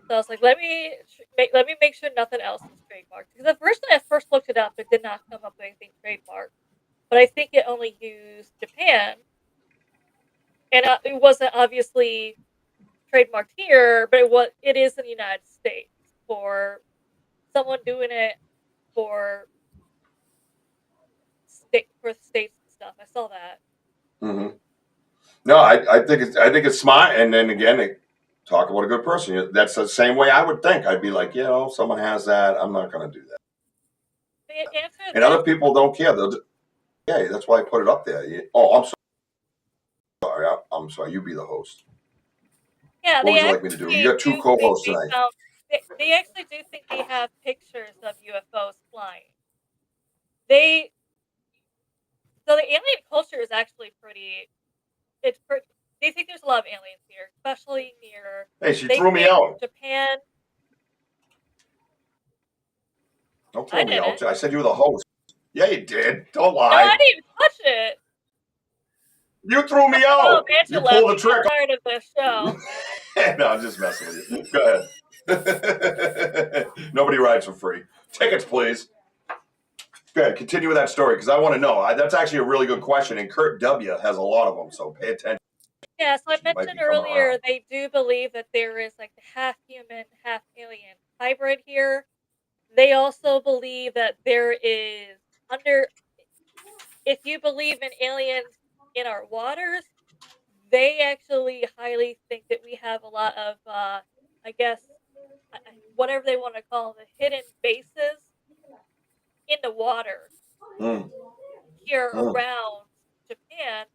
So I was like, let me make sure nothing else is trademarked. Because at first, when I first looked it up, it did not come up with anything trademarked. But I think it only used Japan, and it wasn't obviously trademarked here, but it is in the United States for someone doing it for states and stuff. I saw that. Mm-hmm. No, I think it's smart. And then again, talk about a good person. That's the same way I would think. I'd be like, someone has that. I'm not going to do that. The answer And other people don't care. Yeah, that's why I put it up there. I'm sorry. I'm sorry. You be the host. Yeah, what would you like me to do? You got two co-hosts tonight. They actually do think they have pictures of UFOs flying. So the alien culture is actually pretty. They think there's a lot of aliens here, especially near. Hey, she threw me out. Japan. Don't throw me out. I said you were the host. Yeah, you did. Don't lie. No, I didn't touch it. You threw me out. You pulled the trick. I'm tired of this show. No, I'm just messing with you. Go ahead. Nobody rides for free. Tickets, please. Go ahead. Continue with that story because I want to know. That's actually a really good question, and Kurt W. has a lot of them, so pay attention. Yeah, so I mentioned earlier they do believe that there is like the half human, half alien hybrid here. They also believe that there is if you believe in aliens in our waters, they actually highly think that we have a lot of, I guess, whatever they want to call them, the hidden bases in the water here around Japan.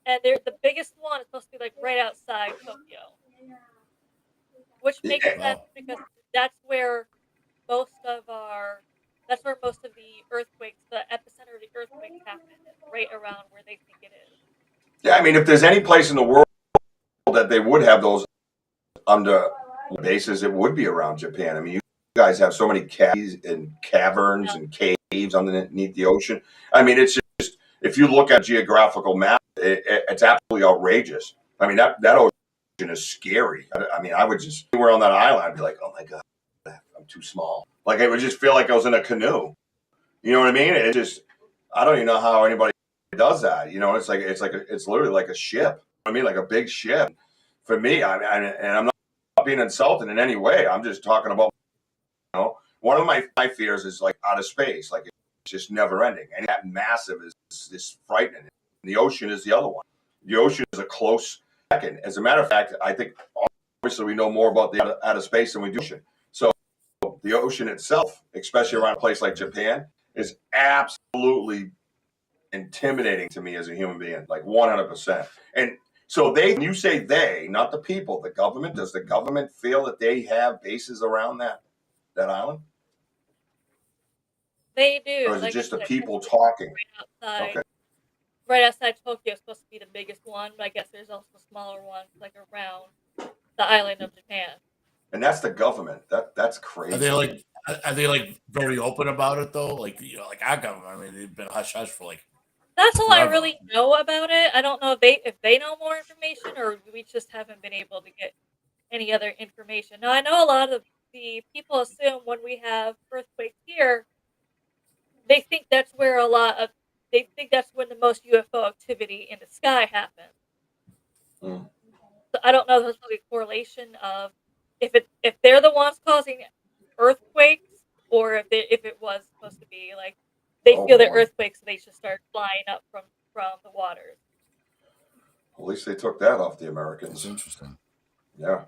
And the biggest one is supposed to be like right outside Tokyo, which makes sense because that's where most of the earthquakes, the epicenter of the earthquakes happen, is right around where they think it is. Yeah, I mean, if there's any place in the world that they would have those under bases, it would be around Japan. I mean, you guys have so many caves and caverns and caves underneath the ocean. I mean, it's just, if you look at a geographical map, it's absolutely outrageous. I mean, that ocean is scary. I mean, I would just, anywhere on that island, I'd be like, oh my God, I'm too small. Like, it would just feel like I was in a canoe. You know what I mean? It just, I don't even know how anybody does that. It's literally like a ship. I mean, like a big ship. For me, and I'm not being insulting in any way. I'm just talking about, one of my fears is like out of space. Like, it's just never ending. And that massive is frightening. And the ocean is the other one. The ocean is a close second. As a matter of fact, I think obviously we know more about the outer space than we do ocean. So the ocean itself, especially around a place like Japan, is absolutely intimidating to me as a human being, like 100%. And so when you say they, not the people, the government, does the government feel that they have bases around that island? They do. Or is it just the people talking? Right outside Tokyo is supposed to be the biggest one, but I guess there's also smaller ones like around the island of Japan. And that's the government. That's crazy. Are they like very open about it though? Like, like our government. I mean, they've been hush hush for like. That's all I really know about it. I don't know if they know more information or we just haven't been able to get any other information. Now I know a lot of the people assume when we have earthquakes here, they think that's when the most UFO activity in the sky happens. So I don't know if there's really a correlation of if they're the ones causing earthquakes or if it was supposed to be like they feel the earthquakes, so they should start flying up from the waters. At least they took that off the That's Americans. interesting. Yeah.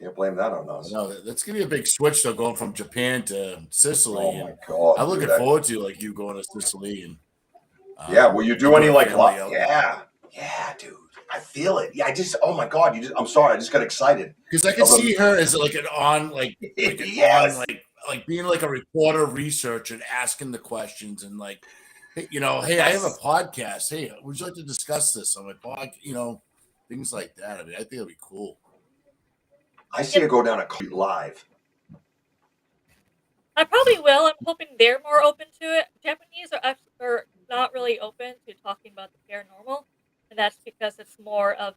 Can't blame that on us. No, that's gonna be a big switch though, going from Japan to Sicily. Oh my And God, I'm dude, looking forward to like you going to Sicily and yeah, will you I do do any have like family out there. yeah, dude. I feel it. Yeah, oh my God, I'm sorry, I just got excited. Because I can see her as like an on like an on Yes. like being like a reporter researcher and asking the questions and like hey, hey, I have a Yes. podcast. Hey, would you like to discuss this on my pod? Things like that. I mean, I think it'd be cool. I see her go down a live. I probably will. I'm hoping they're more open to it. Japanese are not really open to talking about the paranormal, and that's because it's it's more of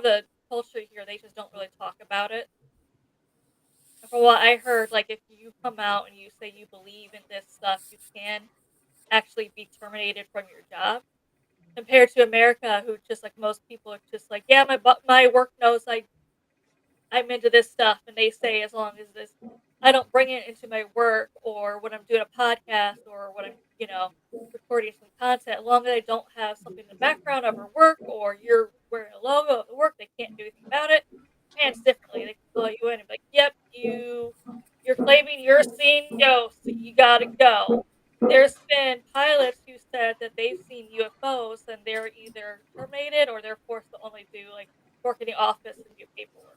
the culture here. They just don't really talk about it. And from what I heard, like if you come out and you say you believe in this stuff, you can actually be terminated from your job. Compared to America, who just like most people are just like, yeah, my work knows I'm into this stuff, and they say as long as I don't bring it into my work or when I'm doing a podcast or when I'm recording some content, as long as I don't have something in the background of our work or you're wearing a logo of the work, they can't do anything about it. And it's differently, they can call you in and be like, "Yep, you're claiming you're seeing ghosts, so you gotta go." There's been pilots who said that they've seen UFOs and they're either terminated or they're forced to only do like work in the office and do paperwork.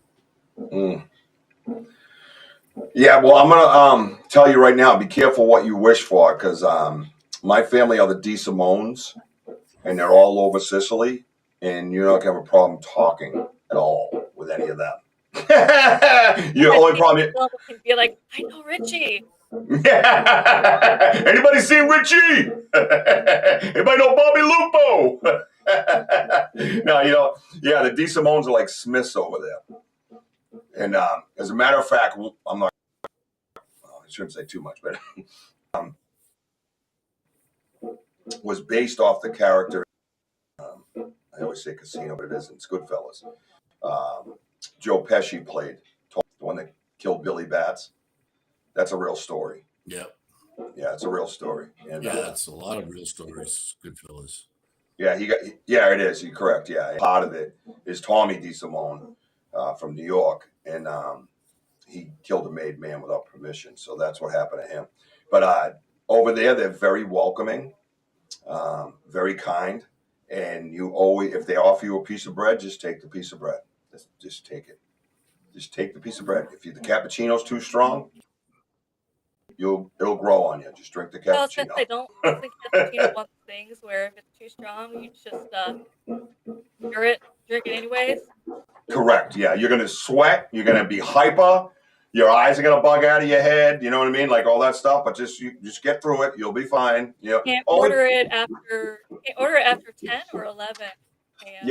Mm. Yeah, well, I'm gonna tell you right now, be careful what you wish for, because my family are the De Simones, and they're all over Sicily, and you're not gonna have a problem talking at all with any of them. Your I only think problem. someone can be like, "I know Richie." Anybody see Richie? Anybody know Bobby Lupo? No, yeah, the De Simones are like Smiths over there. And as a matter of fact, I'm not. I shouldn't say too much, but um, was based off the character. I always say Casino, but it isn't. It's Goodfellas. Joe Pesci played the one that killed Billy Bats. That's a real story. Yep. Yeah, it's a real story. And Yeah, it's a lot of real stories. Goodfellas. yeah, yeah, it is. You're correct. Yeah, part of it is Tommy DeSimone from New York, and he killed a made man without permission. So that's what happened to him. But over there, they're very welcoming, very kind, and you always, if they offer you a piece of bread, just take the piece of bread. Just take it. Just take the piece of bread. If the cappuccino's too strong, it'll grow on you. Just drink the I was gonna say, cappuccino. isn't cappuccino one of the things where if it's too strong, you just drink it anyways? Correct. Yeah, you're gonna sweat. You're gonna be hyper. Your eyes are gonna bug out of your head. You know what I mean? Like all that stuff. But you just get through it. You'll be fine. Can't order it after 10 or 11 a.m.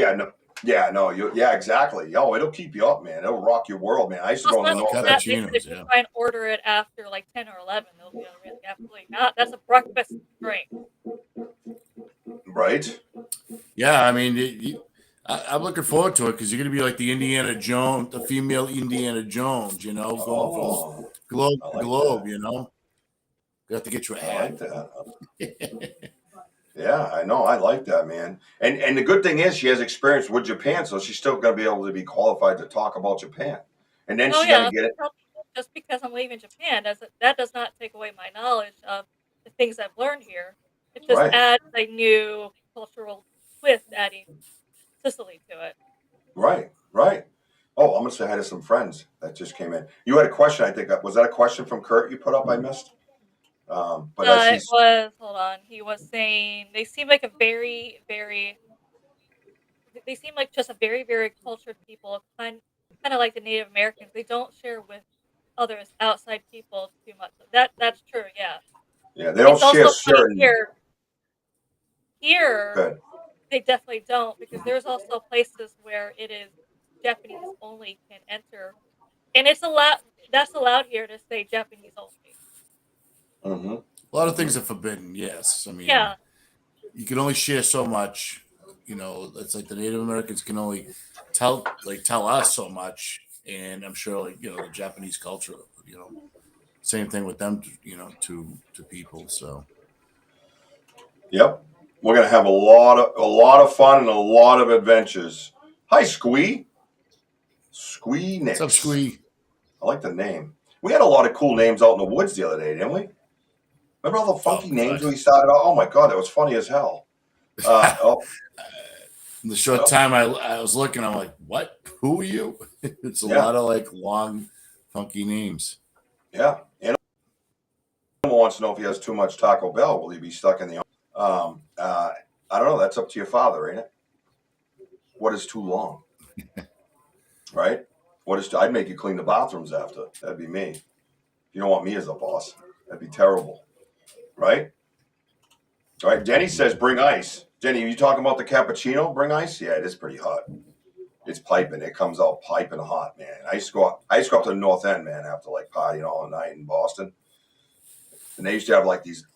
yeah, no, yeah, exactly. Yo, it'll keep you up, man. It'll rock your world, man. I used to go in the Plus, north. that makes it if you try and order it after like 10 or 11, they'll be like, absolutely not. That's a breakfast drink. Right? Yeah, I mean, I'm looking forward to it because you're going to be like the female Indiana Jones, going from globe to globe, You have to get you a I hat. like that. Yeah, I know. I like that, man. And the good thing is she has experience with Japan, so she's still going to be able to be qualified to talk about Japan. And then she's going to get it. Just because I'm leaving Japan, that does not take away my knowledge of the things I've learned here. It just adds a new cultural twist, adding Sicily to it. Right. Oh, I'm going to say hi to some friends that just came in. You had a question, I think. Was that a question from Kurt you put up? I missed. But It was, hold on. He was saying they seem like they seem like just a very, very cultured people, kind of like the Native Americans. They don't share with others outside people too much. That's true, yeah. Yeah, they don't share certain. Here, they definitely don't, because there's also places where it is Japanese only can enter, and it's allowed. That's allowed here to say Japanese only. Mm-hmm. A lot of things are forbidden. Yes, I mean, you can only share so much. It's like the Native Americans can only tell us so much, and I'm sure the Japanese culture, same thing with them. To people. So. Yep. We're gonna have a lot of fun and a lot of adventures. Hi, Squee. Squee Nix. What's up, Squee? I like the name. We had a lot of cool names out in the woods the other day, didn't we? Remember all the funky names we started out? Oh my god, that was funny as hell. In the short time I was looking, I'm like, what? Who are you? It's a lot of like long, funky names. Yeah. Animal wants to know if he has too much Taco Bell. Will he be stuck in the I don't know. That's up to your father, ain't it? What is too long? Right? I'd make you clean the bathrooms after. That'd be me. You don't want me as a boss. That'd be terrible. Right? All right. Denny says bring ice. Denny, are you talking about the cappuccino? Bring ice? Yeah, it is pretty hot. It's piping. It comes out piping hot, man. I used to go up to the North End, man, after like partying all night in Boston. And they used to have like these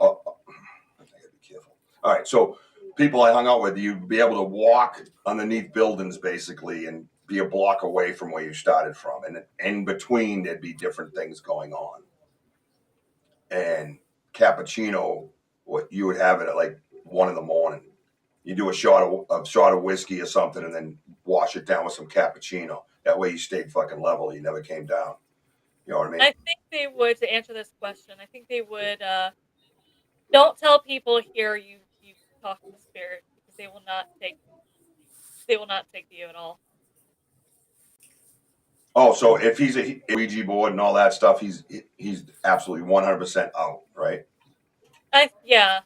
I gotta be careful. All right, so people I hung out with, you'd be able to walk underneath buildings basically and be a block away from where you started from. And in between, there'd be different things going on. And cappuccino, what you would have it at like 1 a.m. You do a shot of whiskey or something, and then wash it down with some cappuccino. That way, you stayed fucking level. You never came down. You know what I mean? I think they would, to answer this question, I think they would. Don't tell people here you talk to the spirit, because they will not take to you at all. Oh, so if he's a Ouija board and all that stuff, he's absolutely 100% out, right? Yeah,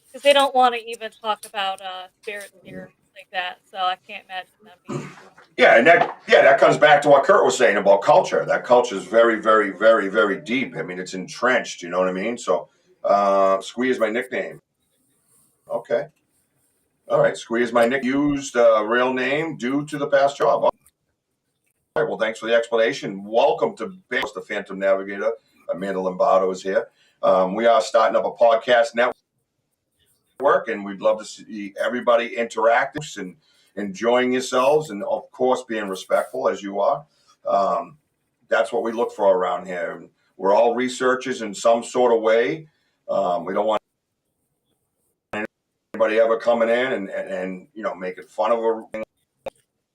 because they don't want to even talk about spirits here like that. So I can't imagine them being. Yeah, and that comes back to what Kurt was saying about culture. That culture is very, very, very, very deep. I mean, it's entrenched. You know what I mean? So, Squee is my nickname. Okay, all right. Squee is my nick. Used real name due to the past job. All right. Well, thanks for the explanation. Welcome to Banter, the Phantom Navigator. Amanda Lombardo is here. We are starting up a podcast network, and we'd love to see everybody interactive and enjoying yourselves, and of course being respectful as you are. That's what we look for around here. And we're all researchers in some sort of way. We don't want anybody ever coming in and making fun of a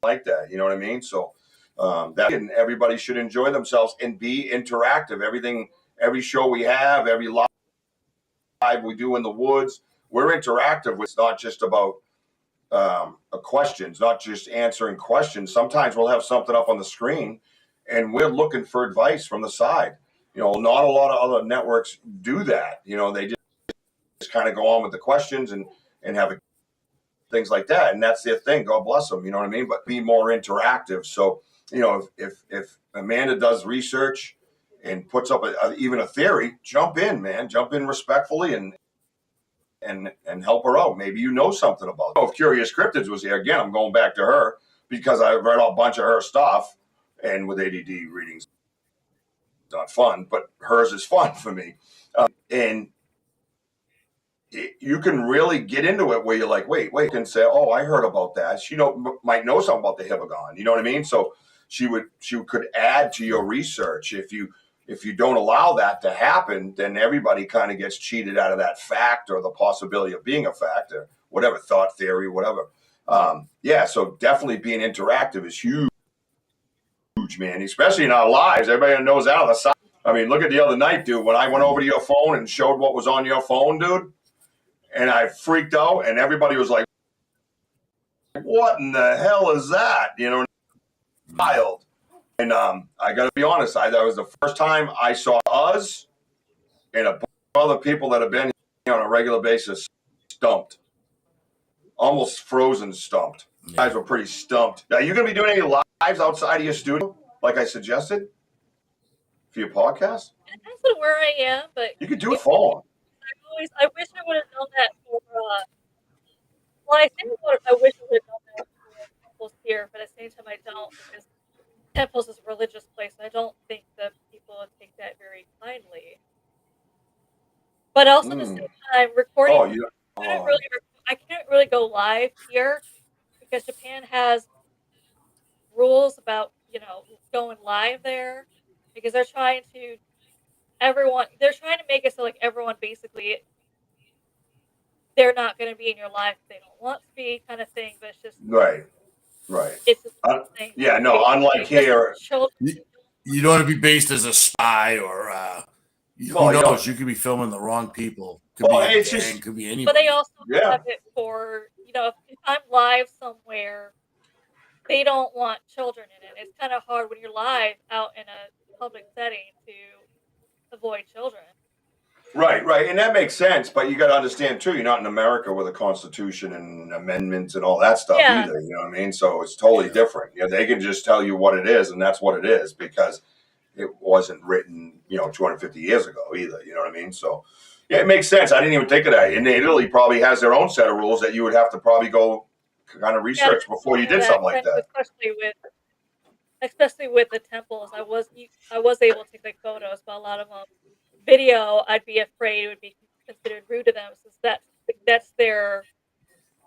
like that. You know what I mean? So and everybody should enjoy themselves and be interactive. Every show we have, every live we do in the woods, we're interactive. It's not just about questions, not just answering questions. Sometimes we'll have something up on the screen and we're looking for advice from the side. Not a lot of other networks do that. They just kind of go on with the questions and have things like that. And that's their thing. God bless them. You know what I mean? But be more interactive. So, if Amanda does research and puts up even a theory, jump in, man. Jump in respectfully and help her out. Maybe you know something about it. If Curious Cryptids was here, again, I'm going back to her because I read a bunch of her stuff, and with ADD readings, it's not fun, but hers is fun for me. And you can really get into it where you're like, wait, and say, oh, I heard about that. She might know something about the Hibagon. You know what I mean? So she could add to your research. If you don't allow that to happen, then everybody kind of gets cheated out of that fact or the possibility of being a fact or whatever, thought theory, whatever. So definitely being interactive is huge, man, especially in our lives. Everybody knows that on the side. I mean, look at the other night, dude, when I went over to your phone and showed what was on your phone, dude, and I freaked out and everybody was like, what in the hell is that? Wild. And I got to be honest, that was the first time I saw us and a bunch of other people that have been here on a regular basis stumped. Almost frozen stumped. You guys were pretty stumped. Are you going to be doing any lives outside of your studio, like I suggested, for your podcast? It depends on where I am, but you could do a phone. I wish I would have done that for. Well, I wish I would have done that for temples here, but at the same time, I don't, because temples is a religious place. I don't think that people would take that very kindly. But also at the same time, recording. I can't really go live here because Japan has rules about going live there, because they're trying to make it so like everyone basically they're not going to be in your life if they don't want to be, kind of thing. But Right. it's just thing. Yeah, no, unlike Especially here, children. You don't want to be based as a spy or who well, you know, knows? You could be filming the wrong people. Could well, be a it's gang. just, Could be But anybody. they also yeah, have it for, if I'm live somewhere, they don't want children in it. It's kind of hard when you're live out in a public setting to avoid children. right, and that makes sense. But you got to understand too, you're not in America with a constitution and amendments and all that stuff Yeah, either. You know what I mean? So it's totally different. They can just tell you what it is, and that's what it is because it wasn't written, 250 years ago either. You know what I mean? So yeah, it makes sense. I didn't even think of that. And Italy probably has their own set of rules that you would have to probably go kind of yeah, research before you some of did that, something like that. especially with the temples. I was able to take like photos, but a lot of them video, I'd be afraid it would be considered rude to them, since that's their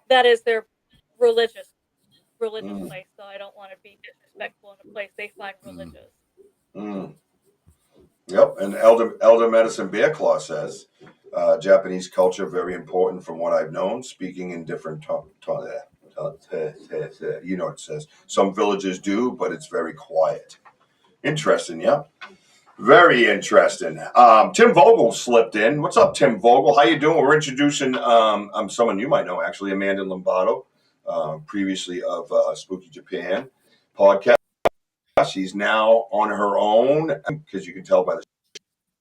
that is their religious Mm, place. So I don't want to be disrespectful in a place they find Mm. religious. mm. Yep, and Elder Medicine Bear Claw says, Japanese culture very important from what I've known. Speaking in different you know what it says. Some villages do, but it's very quiet. Interesting, yeah. Very interesting. Tim Vogel slipped in. What's up, Tim Vogel? How you doing? We're introducing someone you might know, actually, Amanda Lombardo, previously of Spooky Japan podcast. She's now on her own, because you can tell by the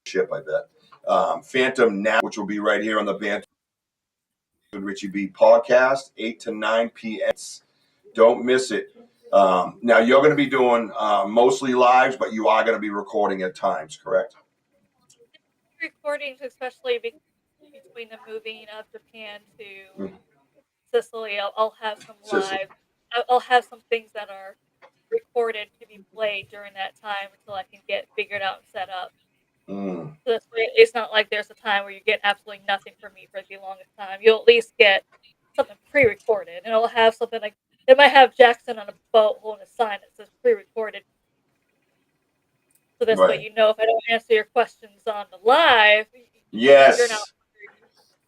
ship, I bet. Phantom Now, which will be right here on the Banter with Richie B podcast, 8 to 9 p.m. Don't miss it. Now, you're going to be doing mostly lives, but you are going to be recording at times, correct? Recordings, especially between the moving of Japan to Mm. Sicily, I'll have some Sicily. live. I'll have some things that are recorded to be played during that time until I can get figured out and set up. Mm. So this way, it's not like there's a time where you get absolutely nothing from me for the longest time. You'll at least get something pre-recorded, and it'll have something like it might have Jackson on a boat holding a sign that says pre-recorded. So this way, Right. if I don't answer your questions on the live, you're not. Yes.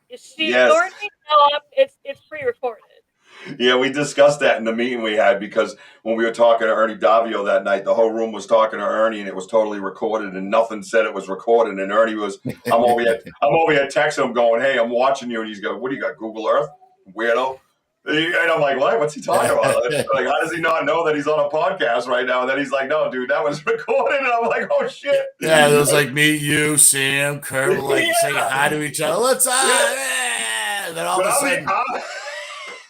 Is she Yes. ignoring me? No, it's pre-recorded. Yeah, we discussed that in the meeting we had because when we were talking to Ernie Davio that night, the whole room was talking to Ernie and it was totally recorded and nothing said it was recorded. And Ernie was, I'm over here texting him going, "Hey, I'm watching you." And he's going, "What do you got, Google Earth? Weirdo." And I'm like, "What? What's he talking about?" Like, how does he not know that he's on a podcast right now? And then he's like, "No, dude, that was recorded." And I'm like, "Oh, shit." Yeah, it was like me, you, Sam, Kurt, like Yeah. saying hi to each other. What's up? Yeah. And then all of a sudden,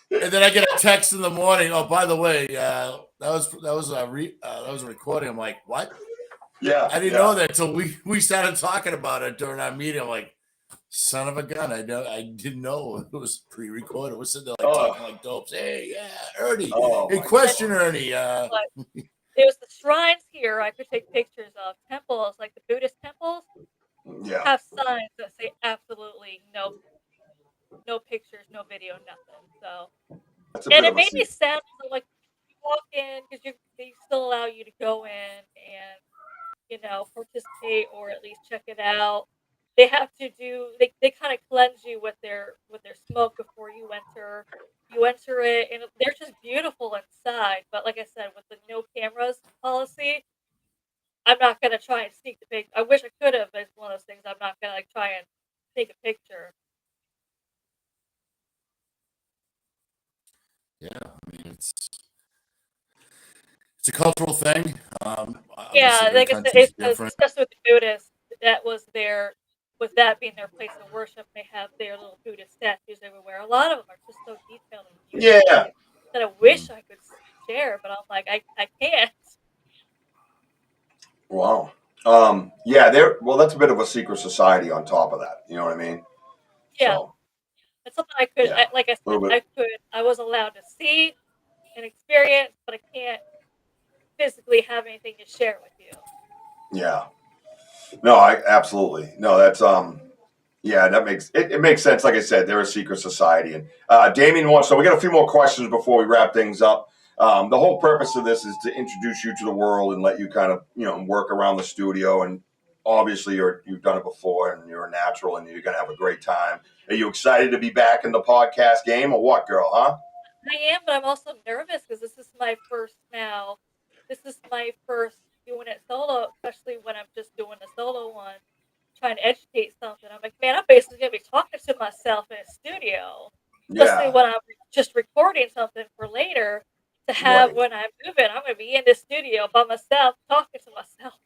and then I get a text in the morning. Oh, by the way, that was a recording. I'm like, what? Yeah, I didn't know that until we started talking about it during our meeting. I'm like, son of a gun! I didn't know it was pre-recorded. We're sitting there like talking like dopes. Hey, yeah, Ernie. Hey, question, Ernie. But it was the shrines here I could take pictures of. Temples, like the Buddhist temples, Yeah. have signs that say absolutely no pictures, no video, nothing. So, That's a and bit it of a made me secret. sad. So, like, you walk in because they still allow you to go in and participate or at least check it out. They have to do. They kind of cleanse you with their smoke before you enter. You enter it, and they're just beautiful inside. But like I said, with the no cameras policy, I'm not gonna try and sneak the picture. I wish I could have, but it's one of those things. I'm not gonna like try and take a picture. Yeah, I mean it's a cultural thing. Yeah, Obviously, every like I said, country's it's different. especially with the Buddhists. That was with that being their place of worship, they have their little Buddhist statues everywhere. A lot of them are just so detailed and beautiful Yeah. that I wish I could share, but I'm like, I can't. Wow. Yeah, that's a bit of a secret society on top of that. You know what I mean? Yeah, So, it's something I could, yeah, like I a said, little bit. I was allowed to see and experience, but I can't physically have anything to share with you. Yeah. No, I absolutely. No, that's yeah, that makes it makes sense. Like I said, they're a secret society. And Damien wants, so we got a few more questions before we wrap things up. The whole purpose of this is to introduce you to the world and let you kind of, work around the studio and obviously you've done it before, and you're a natural, and you're gonna have a great time. Are you excited to be back in the podcast game, or what, girl? Huh? I am, but I'm also nervous because this is my first now. This is my first doing it solo, especially when I'm just doing a solo one, trying to educate something. I'm like, man, I'm basically gonna be talking to myself in a studio, especially Yeah. when I'm just recording something for later to have Right. when I'm moving. I'm gonna be in the studio by myself, talking to myself.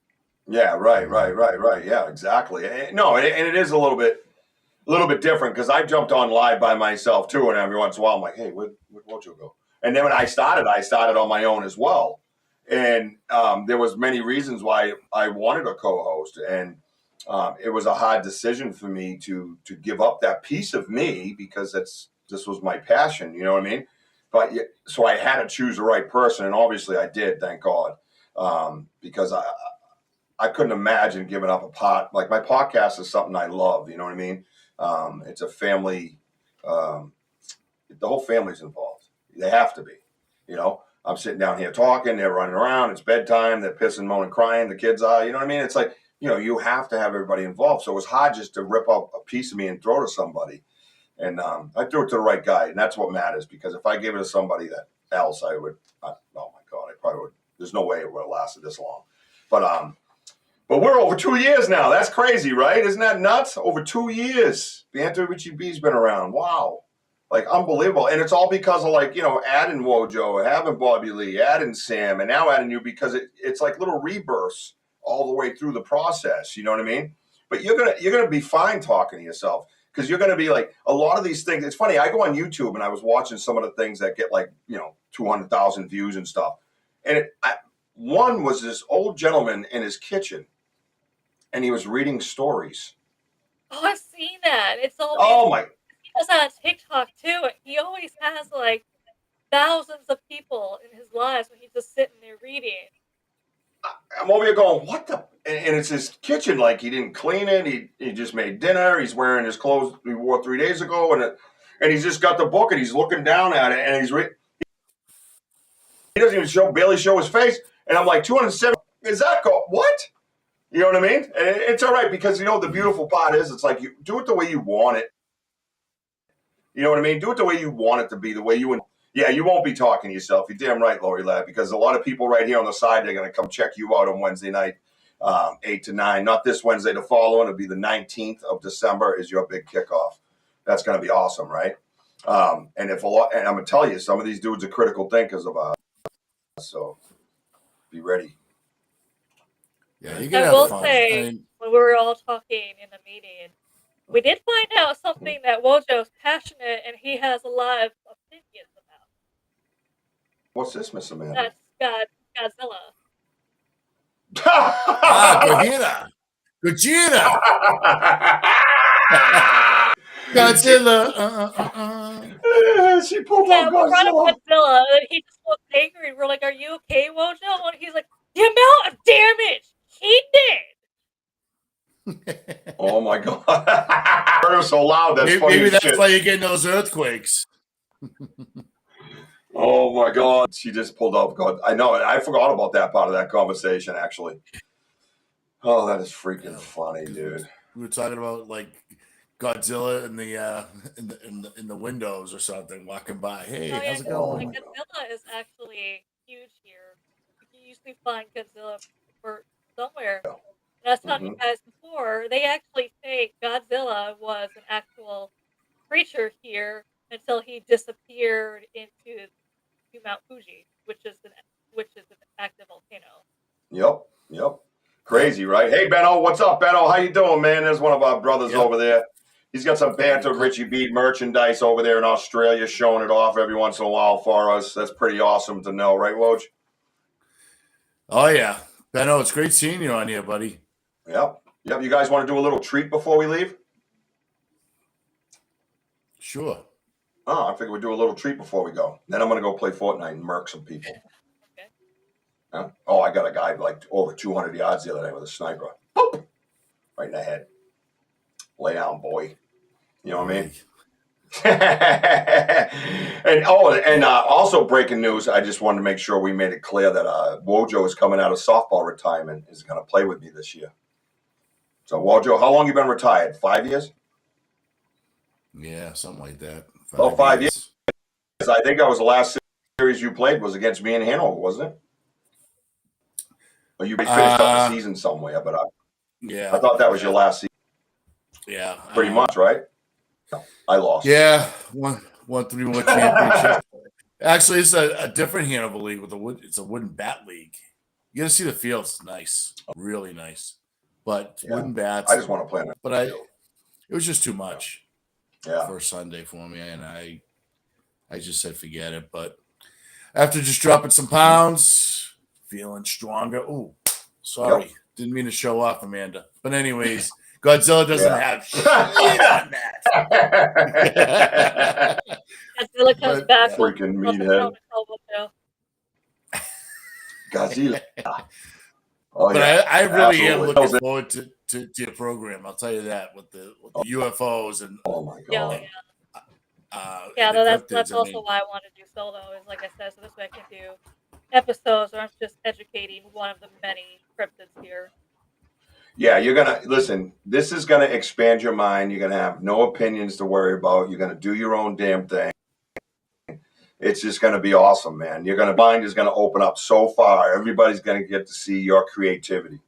Yeah. Right. Yeah. Exactly. No, and it is a little bit different because I jumped on live by myself too, and every once in a while I'm like, hey, where'd Wojo go? And then when I started on my own as well, and there was many reasons why I wanted a co-host, and it was a hard decision for me to give up that piece of me because this was my passion, you know what I mean? But so I had to choose the right person, and obviously I did, thank God, because I couldn't imagine giving up a pot. Like my podcast is something I love, you know what I mean? It's a family. Um, the whole family's involved. They have to be. You know, I'm sitting down here talking. They're running around. It's bedtime. They're pissing, moaning, crying. The kids are. You know what I mean? It's like, you have to have everybody involved. So it was hard just to rip up a piece of me and throw to somebody. And I threw it to the right guy, and that's what matters. Because if I gave it to somebody else, I would. Oh my God, I probably would. There's no way it would have lasted this long. But we're over 2 years now. That's crazy, right? Isn't that nuts? Over 2 years. Banter Richie B's been around. Wow. Like, unbelievable. And it's all because of, adding Wojo, having Bobby Lee, adding Sam, and now adding you because it's like little rebirths all the way through the process. You know what I mean? But you're gonna be fine talking to yourself because you're gonna be like a lot of these things. It's funny. I go on YouTube and I was watching some of the things that get 200,000 views and stuff. And one was this old gentleman in his kitchen, and he was reading stories. Oh, I've seen that. It's always Oh my! he does that on TikTok too. He always has like thousands of people in his lives when he's just sitting there reading. I'm over here going, what the? And it's his kitchen. Like he didn't clean it. He just made dinner. He's wearing his clothes he wore 3 days ago, and he's just got the book and he's looking down at it and he doesn't even barely show his face. And I'm like, 207. Is that what? You know what I mean? And it's all right because the beautiful part is it's like you do it the way you want it. You know what I mean? Do it the way you want it to be, the way you. Yeah, you won't be talking to yourself. You're damn right, Lori Lab, because a lot of people right here on the side, they're going to come check you out on Wednesday night, 8 to 9. Not this Wednesday, the following. It'll be the 19th of December is your big kickoff. That's going to be awesome, right? And I'm going to tell you, some of these dudes are critical thinkers of us. So be ready. Yeah, you can I have will fun. say, when we were all talking in the meeting, we did find out something that Wojo's passionate and he has a lot of opinions about. What's this, Miss Amanda? That's Godzilla. Gojira. Godzilla. She pulled Yeah, out we brought up Godzilla. Godzilla, and he just looked angry. We're like, "Are you okay, Wojo?" And he's like, "The amount of damage he did." Oh my God! Heard her so loud. That's funny. Maybe that's shit. why you're getting those earthquakes. Oh my God! She just pulled up. God, I know. I forgot about that part of that conversation. Actually. Oh, that is freaking funny, dude. We were talking about like Godzilla in the windows or something, walking by. Hey, how's it going? Like, Godzilla is actually huge here. You can usually find Godzilla for somewhere. And I was telling you guys before, they actually think Godzilla was an actual creature here until he disappeared into Mount Fuji, which is an active volcano. Yep. Crazy, right? Hey, Benno, what's up, Benno? How you doing, man? There's one of our brothers over there. He's got some Banter Richie Beat merchandise over there in Australia, showing it off every once in a while for us. That's pretty awesome to know, right, Woj? Oh, yeah. Benno, it's great seeing you on here, buddy. Yep. You guys want to do a little treat before we leave? Sure. Oh, I figured we'd do a little treat before we go. Then I'm going to go play Fortnite and murk some people. Okay. Huh? Oh, I got a guy like over 200 yards the other day with a sniper. Boop! Right in the head. Lay down, boy. You know what I mean? and also breaking news, I just wanted to make sure we made it clear that Wojo is coming out of softball retirement, is going to play with me this year. So, Wojo, how long you been retired? 5 years? Yeah, something like that. About 5 years. I think that was the last series you played was against me in Hanover, wasn't it? Or you finished up the season somewhere, but I thought that was your last season. Yeah. Pretty much, right? No, I lost. Yeah, won 3 more championships. Actually, it's a different Hanover league with it's a wooden bat league. You got to see the field. It's nice, really nice, but wooden bats. I just want to play on it. But it was just too much for a Sunday for me, and I just said forget it. But after just dropping some pounds, feeling stronger. Oh, sorry, didn't mean to show off, Amanda. But anyways, Godzilla doesn't have shit on that. Godzilla comes back. Freaking meathead. Godzilla. Oh, but I really am looking forward to your program. I'll tell you that with the UFOs and oh my god. That's also why I want to do solo. Is like I said, so this way I can do episodes where I'm just educating one of the many cryptids here. Yeah, you're gonna listen. This is gonna expand your mind. You're gonna have no opinions to worry about. You're gonna do your own damn thing. It's just going to be awesome, man. Mind is going to open up so far. Everybody's going to get to see your creativity.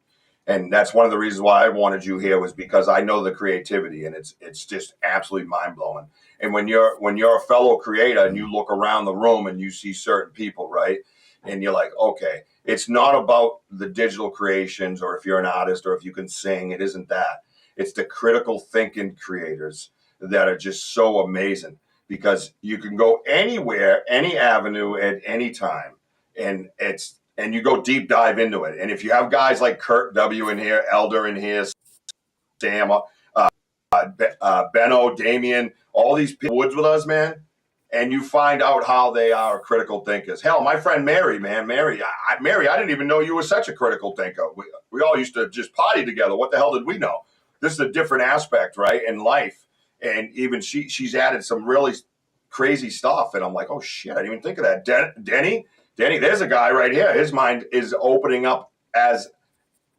And that's one of the reasons why I wanted you here was because I know the creativity and it's just absolutely mind blowing. And when you're a fellow creator and you look around the room and you see certain people, right? And you're like, okay, it's not about the digital creations or if you're an artist or if you can sing. It isn't that. It's the critical thinking creators that are just so amazing. Because you can go anywhere, any avenue at any time, and you go deep dive into it. And if you have guys like Kurt W in here, Elder in here, Sam, Benno, Damien, all these people woods with us, man, and you find out how they are critical thinkers. Hell, my friend Mary, man, Mary, I didn't even know you were such a critical thinker. We all used to just party together. What the hell did we know? This is a different aspect, right, in life. And even she's added some really crazy stuff. And I'm like, oh, shit, I didn't even think of that. Denny, there's a guy right here. His mind is opening up as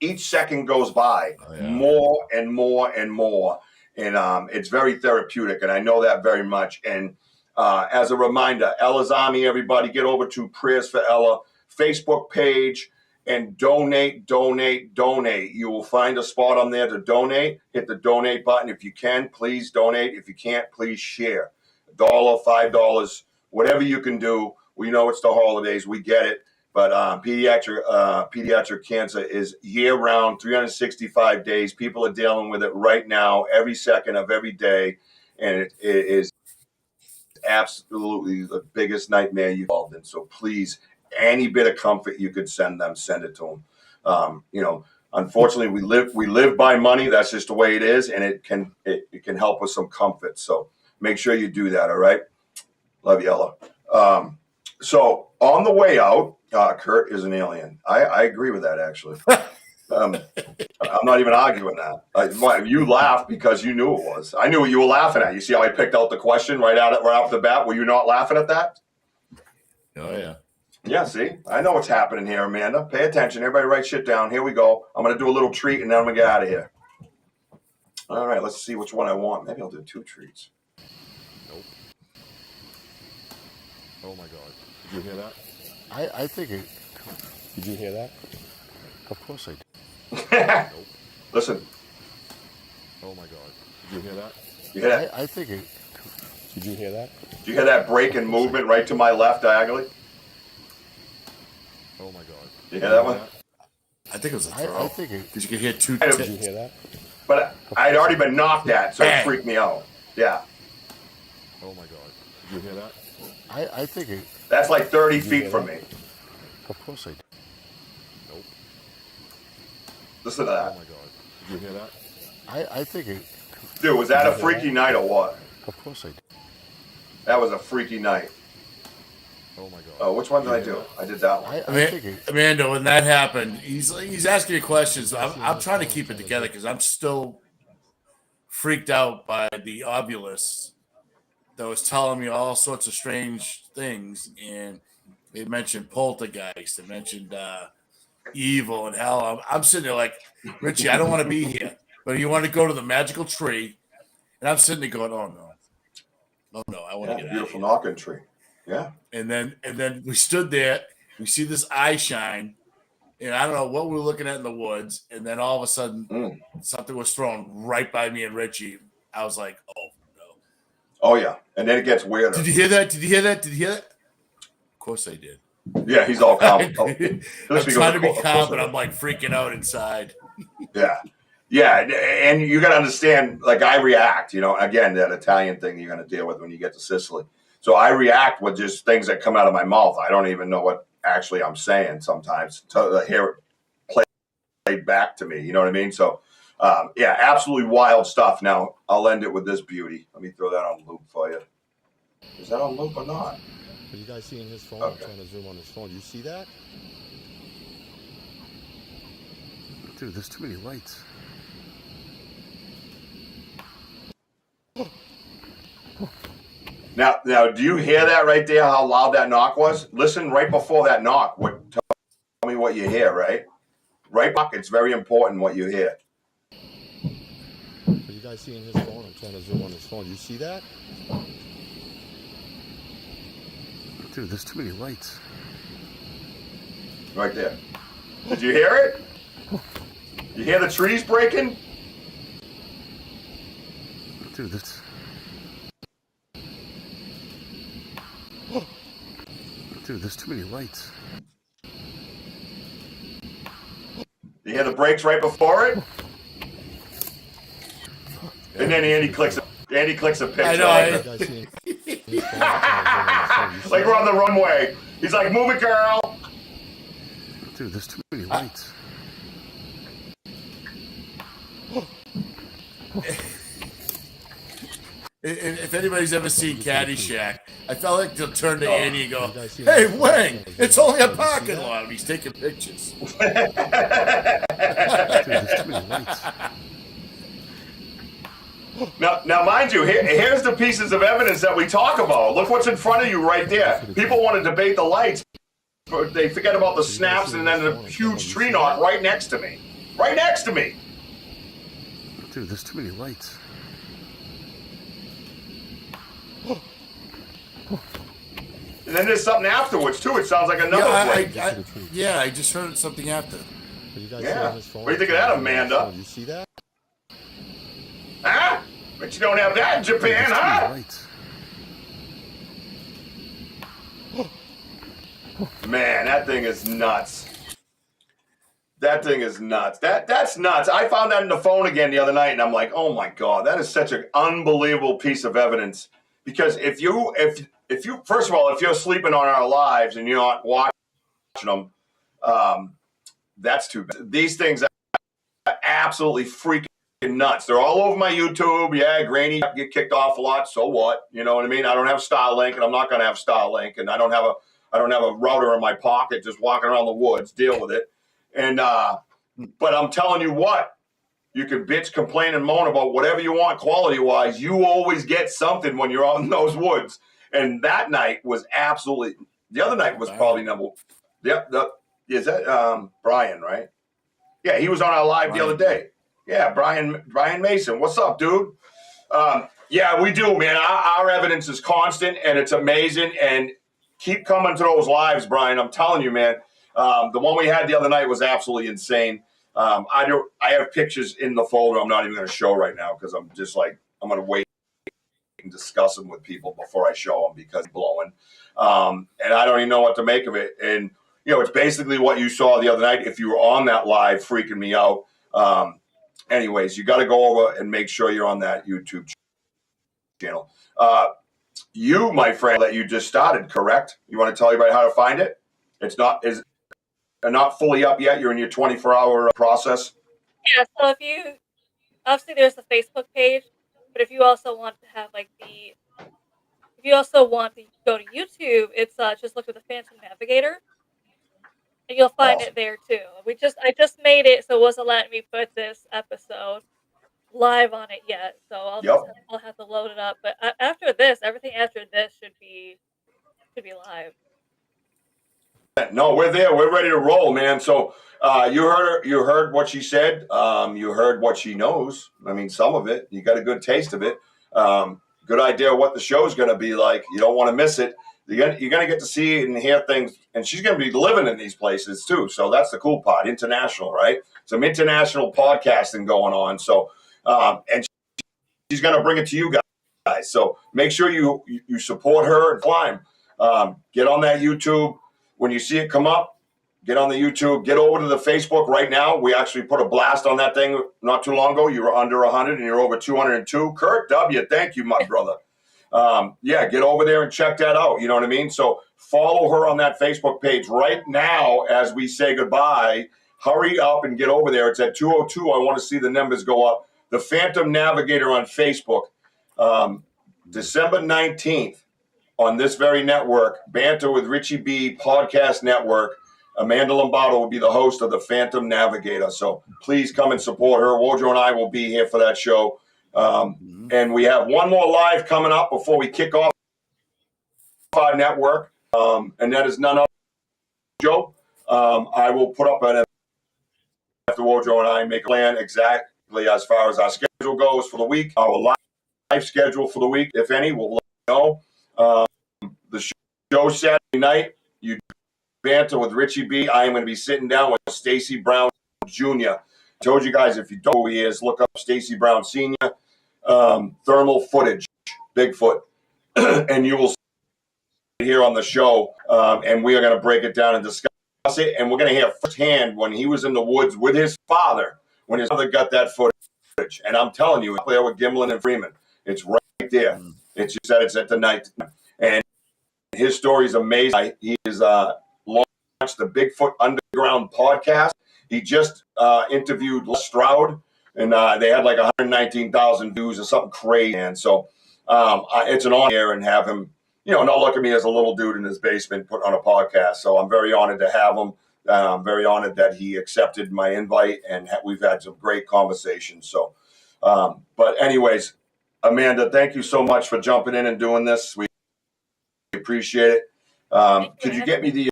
each second goes by, more and more and more. And it's very therapeutic. And I know that very much. And as a reminder, Ella's Army, everybody get over to Prayers for Ella Facebook page. And donate. You will find a spot on there to donate. Hit the donate button. If you can, please donate. If you can't, please share. $1, $5, whatever you can do. We know it's the holidays. We get it. But pediatric cancer is year-round, 365 days. People are dealing with it right now, every second of every day. And it is absolutely the biggest nightmare you've involved in. So please, any bit of comfort you could send them, send it to them. Unfortunately, we live by money. That's just the way it is, and it can help with some comfort. So make sure you do that. All right. Love you, Ella. So on the way out, Kurt is an alien. I agree with that actually. I'm not even arguing that. You laughed because you knew it was. I knew what you were laughing at. You see how I picked out the question right off the bat? Were you not laughing at that? Oh yeah. Yeah, see? I know what's happening here, Amanda. Pay attention. Everybody write shit down. Here we go. I'm going to do a little treat, and then I'm going to get out of here. All right, let's see which one I want. Maybe I'll do 2 treats. Nope. Oh, my God. Did you hear that? I think it... Did you hear that? Of course I did. Nope. Listen. Oh, my God. Did you hear that? You hear that? I think it... Did you hear that? Did you hear that break and movement right to my left diagonally? Oh my God! Did you hear that one? I think it was a throw. I think it. Because you could hear 2 Did you hear that? But I'd already been knocked at, so it freaked me out. Yeah. Oh my God! Did you hear that? I think it. That's like 30 feet from me. Of course I did. Nope. Listen to that. Oh my God! Did you hear that? I think it. Dude, was that a freaky night or what? Of course I did. That was a freaky night. Oh my God! Oh, which one did I do? I did that one. Amanda, when that happened, he's asking you questions. I'm trying to keep it together because I'm still freaked out by the obulus that was telling me all sorts of strange things. And they mentioned poltergeist. They mentioned evil and hell. I'm sitting there like, Richie, I don't want to be here. but he wanted to go to the magical tree, and I'm sitting there going, "Oh no, I want to get out beautiful of here." knocking tree. Yeah. And then we stood there. We see this eye shine, and I don't know what we were looking at in the woods. And then all of a sudden, something was thrown right by me and Richie. I was like, "Oh no!" Oh yeah, and then it gets weirder. Did you hear that? Did you hear that? Did you hear that? Of course I did. Yeah, he's all calm. I'm trying to be calm, but I'm like freaking out inside. Yeah. Yeah, and you got to understand, like I react, again, that Italian thing you're going to deal with when you get to Sicily. So I react with just things that come out of my mouth. I don't even know what actually I'm saying sometimes to hear it played back to me. You know what I mean? So, yeah, absolutely wild stuff. Now, I'll end it with this beauty. Let me throw that on loop for you. Is that on loop or not? Are you guys seeing his phone? Okay. I'm trying to zoom on his phone. You see that? Dude, there's too many lights. Now, do you hear that right there, how loud that knock was? Listen right before that knock. Tell me what you hear, right? Right back, it's very important what you hear. Are you guys seeing his phone? I'm trying to zoom on his phone. You see that? Dude, there's too many lights. Right there. Did you hear it? You hear the trees breaking? Dude, that's... Dude, there's too many lights. You hear the brakes right before it? And then Andy clicks a picture. I know. Like we're on the runway. He's like, move it, girl. Dude, there's too many lights. If anybody's ever seen Caddyshack, I felt like they'll turn to Andy and go, "Hey, Wang, it's only a parking lot." And he's taking pictures. Dude, there's too many lights. Now, mind you, here's the pieces of evidence that we talk about. Look what's in front of you right there. People want to debate the lights, but they forget about the snaps and then the huge tree knot right next to me. Right next to me. Dude, there's too many lights. And then there's something afterwards, too. It sounds like another flame. I just heard something after. Yeah. What do you think of that, Amanda? You see that? Huh? But you don't have that in Japan, huh? Man, that thing is nuts. That thing is nuts. That's nuts. I found that in the phone again the other night, and I'm like, oh my God, that is such an unbelievable piece of evidence. Because if you first of all, if you're sleeping on our lives and you're not watching them, that's too bad. These things are absolutely freaking nuts. They're all over my YouTube. Yeah, grainy, get kicked off a lot. So what? You know what I mean? I don't have Starlink, and I'm not going to have Starlink, and I don't have a router in my pocket just walking around the woods. Deal with it. And but I'm telling you what. You can bitch, complain, and moan about whatever you want quality-wise. You always get something when you're out in those woods. And that night was absolutely – the other night was probably number – yep. Is that Brian, right? Yeah, he was on our live the other day. Yeah, Brian Mason. What's up, dude? Yeah, we do, man. Our evidence is constant, and it's amazing. And keep coming to those lives, Brian. I'm telling you, man. The one we had the other night was absolutely insane. I have pictures in the folder I'm not even going to show right now because I'm just like, I'm going to wait and discuss them with people before I show them because it's blowing. And I don't even know what to make of it. And, it's basically what you saw the other night. If you were on that live freaking me out. Anyways, you got to go over and make sure you're on that YouTube channel. You, my friend, that you just started, correct? You want to tell everybody how to find it? They're not fully up yet. You're in your 24-hour process. Yeah, so obviously there's the Facebook page, but if you also want to have if you also want to go to YouTube, it's just look at the Phantom Navigator, and you'll find it there too. I just made it, so it wasn't letting me put this episode live on it yet, so I'll have to load it up. But after this, everything after this should be live. No, we're there. We're ready to roll, man. So You heard what she said. You heard what she knows. I mean, some of it. You got a good taste of it. Good idea what the show's going to be like. You don't want to miss it. You're going to get to see and hear things. And she's going to be living in these places, too. So that's the cool part. International, right? Some international podcasting going on. So, and she's going to bring it to you guys. So make sure you support her and climb. Get on that YouTube. When you see it come up, get on the YouTube. Get over to the Facebook right now. We actually put a blast on that thing not too long ago. You were under 100 and you're over 202. Kurt W., thank you, my brother. Yeah, get over there and check that out. You know what I mean? So follow her on that Facebook page right now as we say goodbye. Hurry up and get over there. It's at 202. I want to see the numbers go up. The Phantom Navigator on Facebook. December 19th on this very network, Banter with Richie B podcast network. Amanda Lombardo will be the host of the Phantom Navigator. So please come and support her. Wojo and I will be here for that show. And we have one more live coming up before we kick off our network. And that is none other than Joe. I will put up an after Wojo and I make a plan exactly as far as our schedule goes for the week. Our live schedule for the week, if any, we'll let you know. The show Saturday night, you Banter with Richie B. I am going to be sitting down with Stacy Brown Jr. I told you guys, if you don't know who he is, look up Stacy Brown Sr. Thermal footage, Bigfoot. And you will see it here on the show. And we are going to break it down and discuss it. And we're going to hear firsthand when he was in the woods with his father, when his father got that footage. And I'm telling you, up there with Gimlin and Freeman, it's right there. It's just that it's at the night. And his story is amazing. He is launched the Bigfoot Underground podcast. He just interviewed Stroud, and they had like 119,000 views or something crazy. And so it's an honor and have him, not look at me as a little dude in his basement put on a podcast. So I'm very honored to have him. I'm very honored that he accepted my invite, and we've had some great conversations. So, but anyways, Amanda, thank you so much for jumping in and doing this. We appreciate it. Could you get me the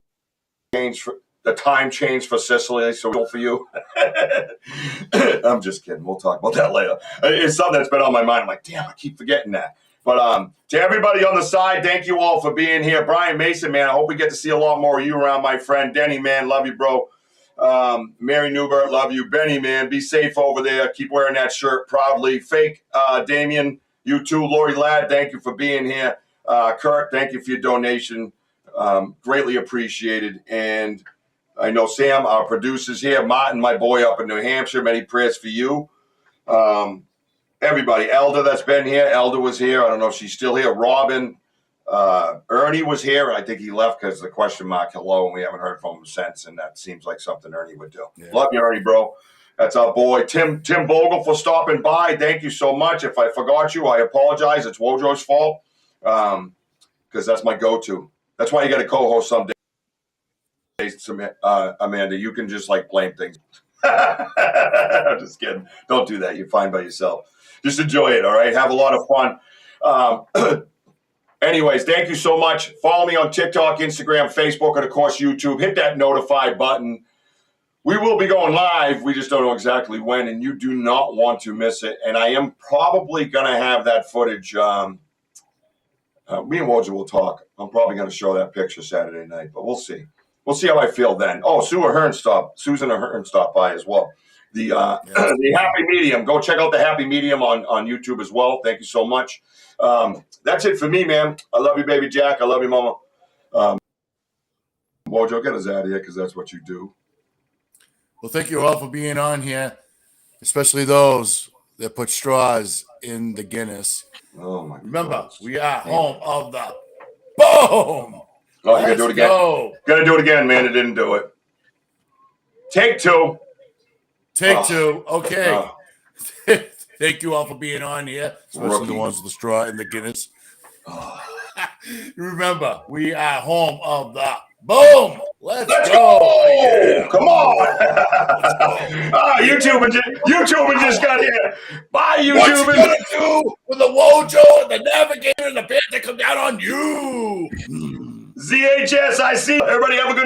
time change for Sicily so for you? I'm just kidding. We'll talk about that later. It's something that's been on my mind. I'm like, damn, I keep forgetting that. But to everybody on the side, thank you all for being here. Brian Mason, man, I hope we get to see a lot more of you around, my friend. Denny, man, love you, bro. Mary Newbert, love you. Benny, man, be safe over there. Keep wearing that shirt proudly. Fake Damien, you too. Lori Ladd, thank you for being here. Kurt, thank you for your donation. Greatly appreciated. And I know Sam, our producer's here. Martin, my boy up in New Hampshire, many prayers for you. Everybody, Elder that's been here. Elder was here. I don't know if she's still here. Robin, Ernie was here. I think he left because of the question mark hello, and we haven't heard from him since, and that seems like something Ernie would do. Yeah. Love you, Ernie, bro. That's our boy. Tim Bogle for stopping by. Thank you so much. If I forgot you, I apologize. It's Wojo's fault because that's my go-to. That's why you got to co-host someday. Amanda, you can just blame things. I'm just kidding. Don't do that. You're fine by yourself. Just enjoy it, all right? Have a lot of fun. Anyways, thank you so much. Follow me on TikTok, Instagram, Facebook, and, of course, YouTube. Hit that notify button. We will be going live. We just don't know exactly when, and you do not want to miss it. And I am probably going to have that footage. Me and Wojo will talk. I'm probably going to show that picture Saturday night, but we'll see. We'll see how I feel then. Oh, Susan Ahern stopped by as well. The Happy Medium. Go check out the Happy Medium on YouTube as well. Thank you so much. That's it for me, man. I love you, baby Jack. I love you, mama. Wojo, get us out of here because that's what you do. Well, thank you all for being on here, especially those that put straws in the Guinness. Oh, my God. Remember, we are home of the boom. Oh, you got to do it again? Got to do it again, man. It didn't do it. Take two. Take two. Okay. Thank you all for being on here, especially the ones with the straw and the Guinness. Remember, we are home of the boom. Let's go. Yeah. Come on. YouTuber just got here. Bye, YouTuber. What you gonna do with the Wojo and the Navigator and the Banter come down on you? ZHS, I see. Everybody have a good